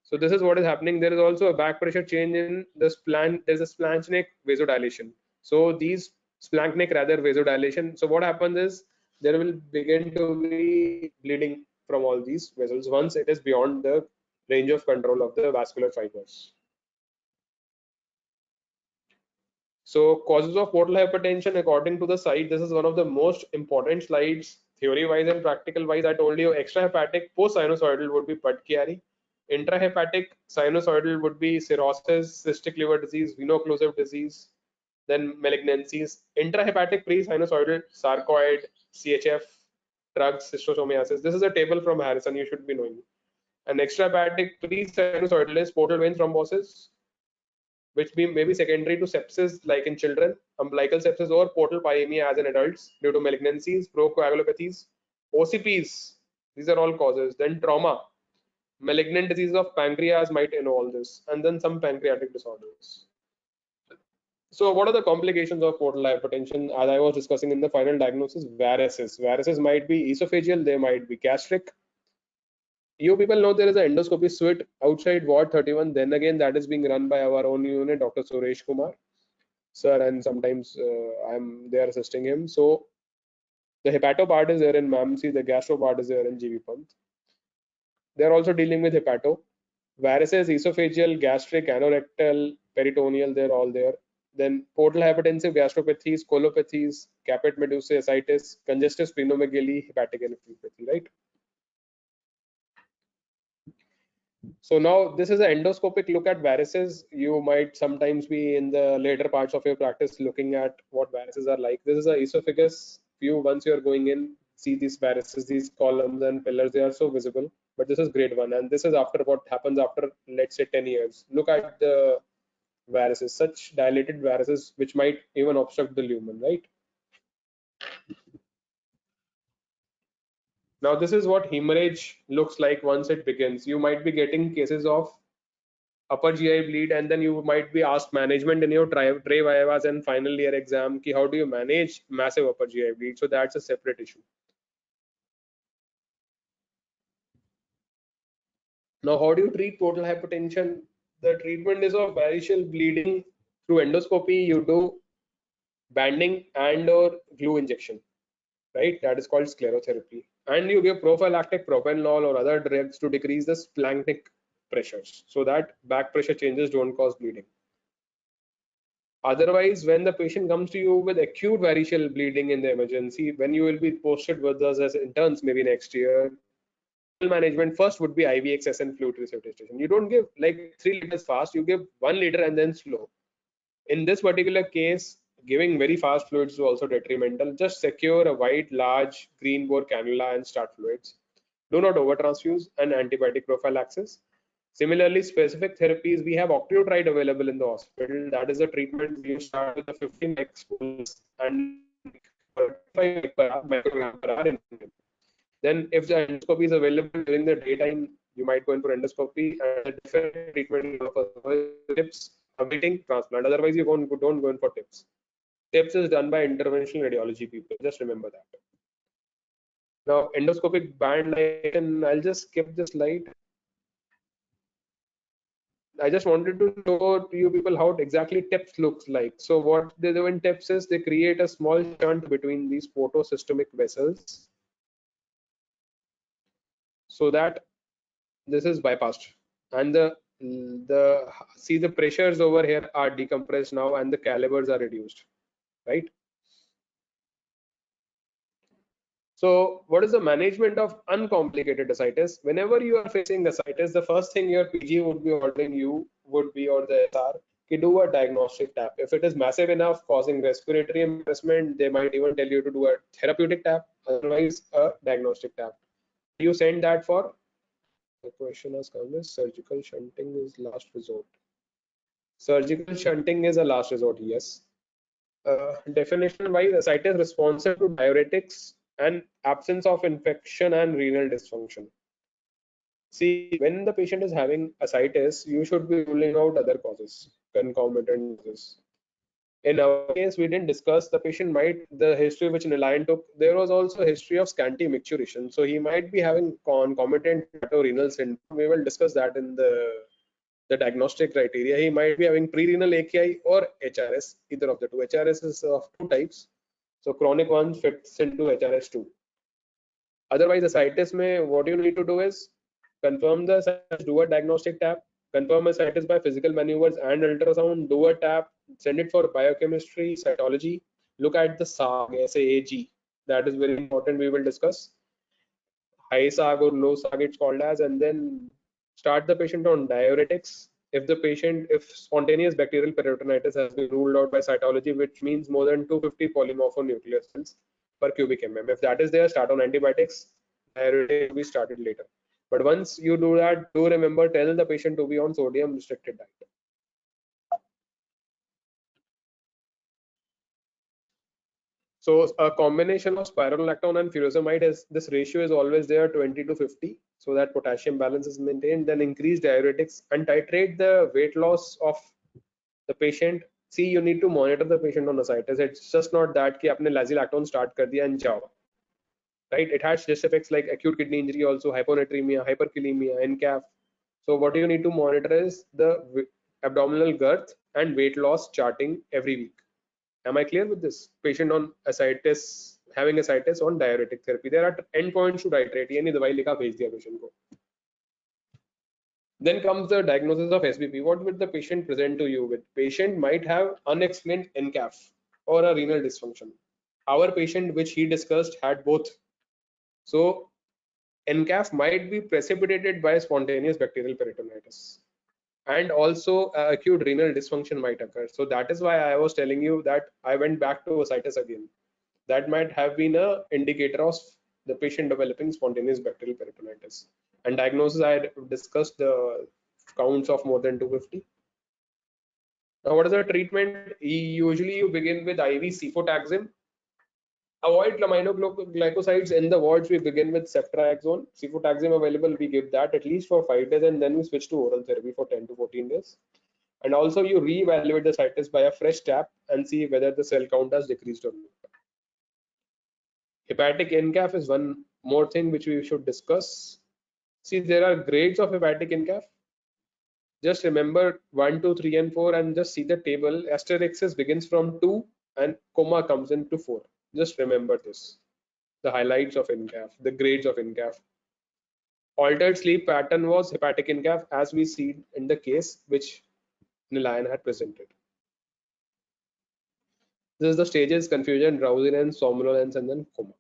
So this is what is happening. There is also a back pressure change in the splanch. There's a splanchnic vasodilation. So these splanchnic rather vasodilation. So what happens is there will begin to be bleeding from all these vessels once it is beyond the range of control of the vascular fibers. So causes of portal hypertension according to the site. This is one of the most important slides theory wise and practical wise. I told you extrahepatic post sinusoidal would be Budd-Chiari. Intrahepatic sinusoidal would be cirrhosis, cystic liver disease, veno-occlusive disease, then malignancies. Intrahepatic pre-sinusoidal sarcoid, CHF, drugs, schistosomiasis. This is a table from Harrison, you should be knowing. And extrahepatic pre-sinusoidal is portal vein thrombosis, which may be secondary to sepsis like in children, umbilical sepsis or portal pyemia as in adults due to malignancies, procoagulopathies, OCPs. These are all causes. Then trauma. Malignant disease of pancreas might involve this, and then some pancreatic disorders. So what are the complications of portal hypertension? As I was discussing in the final diagnosis, varices. Varices might be esophageal, they might be gastric. You people know there is an endoscopy suite outside Ward 31. Then again, that is being run by our own unit, Dr. Suresh Kumar, sir, and sometimes I'm there assisting him. So the hepato part is there in MAMC, the gastro part is there in GV Pant. They're also dealing with hepato. Varices, esophageal, gastric, anorectal, peritoneal, they're all there. Then portal hypertensive gastropathies, colopathies, caput medusae, ascites, congestive splenomegaly, hepatic encephalopathy, right? So now this is an endoscopic look at varices. You might sometimes be in the later parts of your practice looking at what varices are like. This is an esophagus view. Once you're going in, see these varices, these columns and pillars, they are so visible. But this is grade 1, and this is after what happens after, let's say, 10 years. Look at the varices, such dilated varices which might even obstruct the lumen, right? Now this is what hemorrhage looks like once it begins. You might be getting cases of upper GI bleed, and then you might be asked management in your Trey Vivas and final year exam ki how do you manage massive upper GI bleed. So that's a separate issue. Now how do you treat portal hypertension? The treatment is of variceal bleeding through endoscopy. You do banding and or glue injection, right? That is called sclerotherapy, and you give prophylactic propranolol or other drugs to decrease the splanchnic pressures so that back pressure changes don't cause bleeding. Otherwise, when the patient comes to you with acute variceal bleeding in the emergency, when you will be posted with us as interns maybe next year, management first would be IVXS and fluid resuscitation. You don't give like 3 liters fast, you give 1 liter and then slow. In this particular case, giving very fast fluids is also detrimental. Just secure a wide, large green bore cannula and start fluids. Do not overtransfuse, and antibiotic prophylaxis. Similarly, specific therapies, we have octreotide available in the hospital. That is a treatment you start with a 15 micrograms and 5 microgram per hour. Then if the endoscopy is available during the daytime, you might go in for endoscopy, and a different treatment for tips, awaiting transplant. Otherwise, you don't go in for tips. Tips is done by interventional radiology people. Just remember that. Now endoscopic band light, and I'll just skip this slide. I just wanted to show to you people how exactly TEPS looks like. So what they do in TEPS is they create a small shunt between these photosystemic vessels so that this is bypassed, and the see the pressures over here are decompressed now and the calibers are reduced, right? So what is the management of uncomplicated ascites? Whenever you are facing ascites, the first thing your PG would be ordering you would be, or the SR, to do a diagnostic tap. If it is massive enough, causing respiratory embarrassment, they might even tell you to do a therapeutic tap, otherwise a diagnostic tap. You send that for, the question has come is surgical shunting is last resort. Surgical shunting is a last resort, yes. Definition wise, ascites responsive to diuretics and absence of infection and renal dysfunction. See, when the patient is having ascites, you should be ruling out other causes, concomitant causes. In our case, we didn't discuss the patient might, the history which Nilayan took, there was also a history of scanty micturition. So he might be having concomitant hepatorenal syndrome. We will discuss that in the diagnostic criteria. He might be having pre-renal AKI or HRS, either of the two. HRS is of two types. So chronic one fits into HRS2. Otherwise, ascites may, what you need to do is confirm the ascites, do a diagnostic tap, confirm ascites by physical maneuvers and ultrasound, do a tap, send it for biochemistry, cytology, look at the SAG, SAAG. That is very important. We will discuss high SAG or low SAG, it's called as, and then start the patient on diuretics. If the patient, if spontaneous bacterial peritonitis has been ruled out by cytology, which means more than 250 polymorphonuclear cells per cubic mm, if that is there, start on antibiotics. Diuretic will be started later. But once you do that, do remember, tell the patient to be on sodium restricted diet. So a combination of spironolactone and furosemide is, this ratio is always there, 20 to 50, so that potassium balance is maintained. Then increase diuretics and titrate the weight loss of the patient. See, you need to monitor the patient on ascites. It's just not that कि आपने lazilactone start कर दिया and जाओ, right? It has just effects like acute kidney injury, also hyponatremia, hyperkalemia, NCAF. So what you need to monitor is the abdominal girth and weight loss charting every week. Am I clear with this? Patient on ascites, having ascites on diuretic therapy. There are endpoints to titrate. ये नहीं दवाई लिखा भेज दिया patient को. Then comes the diagnosis of SBP. What would the patient present to you with? Patient might have unexplained NCAF or a renal dysfunction. Our patient, which he discussed, had both. So NCAF might be precipitated by spontaneous bacterial peritonitis, and also acute renal dysfunction might occur. So that is why I was telling you that I went back to ascites again. That might have been a indicator of the patient developing spontaneous bacterial peritonitis. And diagnosis, I discussed the counts of more than 250. Now, what is the treatment? Usually you begin with IV cefotaxime. Avoid aminoglycosides in the wards. We begin with ceftriaxone. Cefotaxime available, we give that at least for 5 days, and then we switch to oral therapy for 10 to 14 days. And also you re-evaluate the ascites by a fresh tap and see whether the cell count has decreased or not. Hepatic NCAF is one more thing which we should discuss. See, there are grades of hepatic NCAF. Just remember 1, 2, 3, and 4, and just see the table. Asterixis begins from 2 and coma comes into 4. Just remember this. The highlights of NCAF, the grades of NCAF. Altered sleep pattern was hepatic NCAF, as we see in the case which Nilayan had presented. This is the stages: confusion, drowsiness, somnolence, and then coma.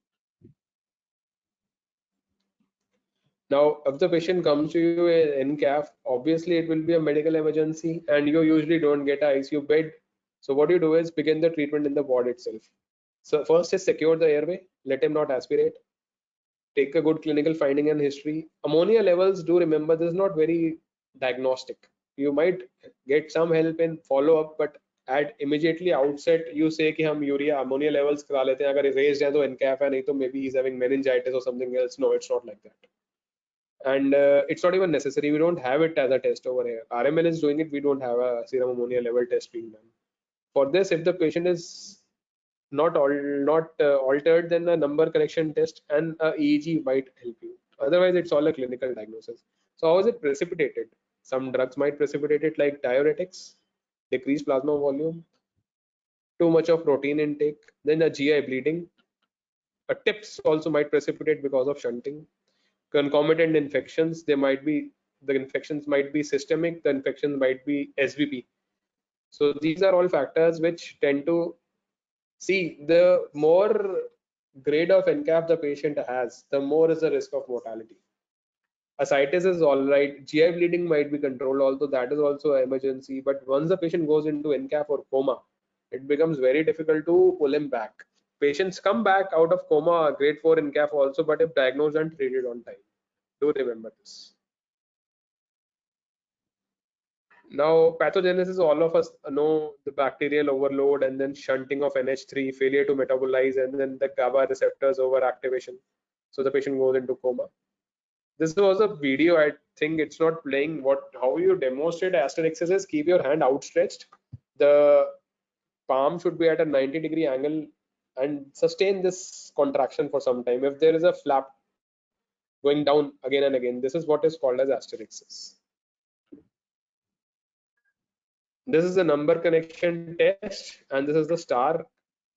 Now, if the patient comes to you in NCAF, obviously it will be a medical emergency and you usually don't get a ICU bed. So what you do is begin the treatment in the ward itself. So first is secure the airway, let him not aspirate. Take a good clinical finding and history. Ammonia levels, do remember, this is not very diagnostic. You might get some help in follow-up, but at immediately outset, you say कि हम urea ammonia levels करा लेते हैं, अगर raised है तो NCAF है, नहीं तो maybe he's having meningitis or something else. No, it's not like that. And it's not even necessary. We don't have it as a test over here. RML is doing it. We don't have a serum ammonia level test being done. For this, if the patient is not altered, then a number correction test and a EEG might help you. Otherwise, it's all a clinical diagnosis. So how is it precipitated? Some drugs might precipitate it, like diuretics, decreased plasma volume, too much of protein intake, then a GI bleeding. A TIPS also might precipitate because of shunting. Concomitant infections, the infections might be systemic, the infections might be SVP. So these are all factors which tend to see, the more grade of NCAP the patient has, the more is the risk of mortality. Ascites is all right. GI bleeding might be controlled, although that is also an emergency. But once the patient goes into NCAP or coma, it becomes very difficult to pull him back. Patients come back out of coma, grade 4 NCAP also, but if diagnosed and treated on time. Do remember this. Now, pathogenesis, all of us know the bacterial overload and then shunting of NH3, failure to metabolize, and then the GABA receptors overactivation. So the patient goes into coma. This was a video, I think it's not playing. How you demonstrate asterixis is keep your hand outstretched. The palm should be at a 90-degree angle and sustain this contraction for some time. If there is a flap going down again and again, this is what is called as asterixis. This is the number connection test, and this is the star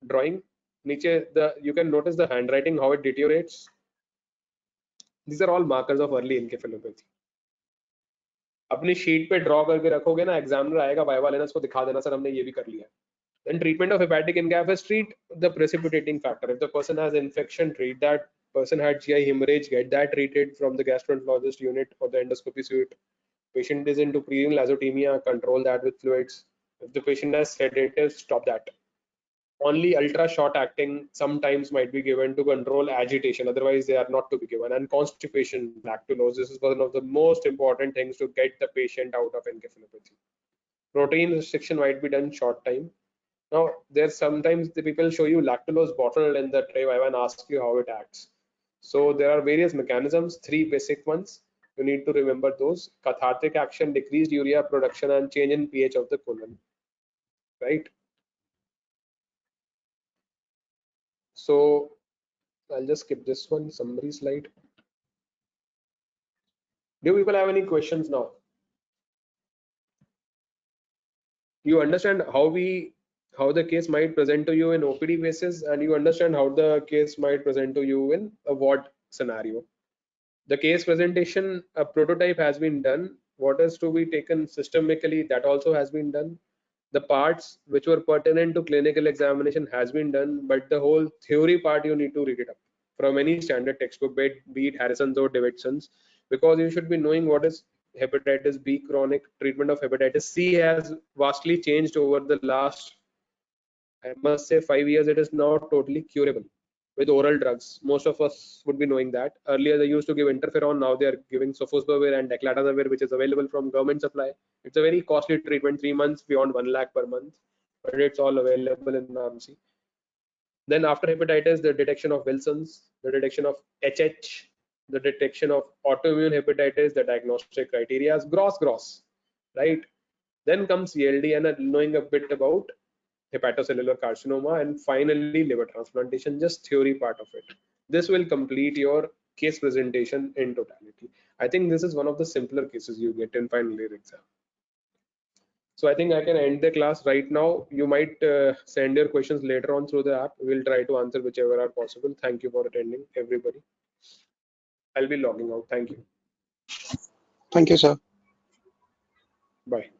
drawing. You can notice the handwriting, how it deteriorates. These are all markers of early encephalopathy. अपनी sheet पे draw करके रखोगे ना, examiner आएगा viva लेना, उसको दिखा देना सर हमने ये भी कर लिया. Then treatment of hepatic NCAP is treat the precipitating factor. If the person has infection, treat that. Person had GI hemorrhage, get that treated from the gastroenterologist unit or the endoscopy suite. Patient is into prerenal azotemia, control that with fluids. If the patient has sedative, stop that. Only ultra short acting sometimes might be given to control agitation, otherwise they are not to be given. And constipation, lactulose, is one of the most important things to get the patient out of encephalopathy. Protein restriction might be done short time. Now, there's sometimes the people show you lactulose bottle in the tray and ask you how it acts. So there are various mechanisms, 3 basic ones. You need to remember those: cathartic action, decreased urea production, and change in pH of the colon. Right? So I'll just skip this one, summary slide. Do people have any questions now? You understand how the case might present to you in OPD basis, and you understand how the case might present to you in a ward scenario. The case presentation, a prototype has been done. What is to be taken systemically, that also has been done. The parts which were pertinent to clinical examination has been done, but the whole theory part you need to read it up from any standard textbook, be it Harrison's or Davidson's, because you should be knowing what is hepatitis B chronic. Treatment of hepatitis C has vastly changed over the last, I must say, 5 years. It is now totally curable with oral drugs. Most of us would be knowing that. Earlier they used to give interferon, now they are giving sofosbuvir and decladazavir, which is available from government supply. It's a very costly treatment, 3 months beyond 1 lakh per month, but it's all available in RMC. Then after hepatitis, the detection of Wilson's, the detection of HH, the detection of autoimmune hepatitis, the diagnostic criteria is gross, right? Then comes ELD and knowing a bit about hepatocellular carcinoma, and finally liver transplantation, just theory part of it. This will complete your case presentation in totality. I think this is one of the simpler cases you get in final year exam. So I think I can end the class right now. You might send your questions later on through the app. We'll try to answer whichever are possible. Thank you for attending, everybody. I'll be logging out. Thank you. Thank you, sir. Bye.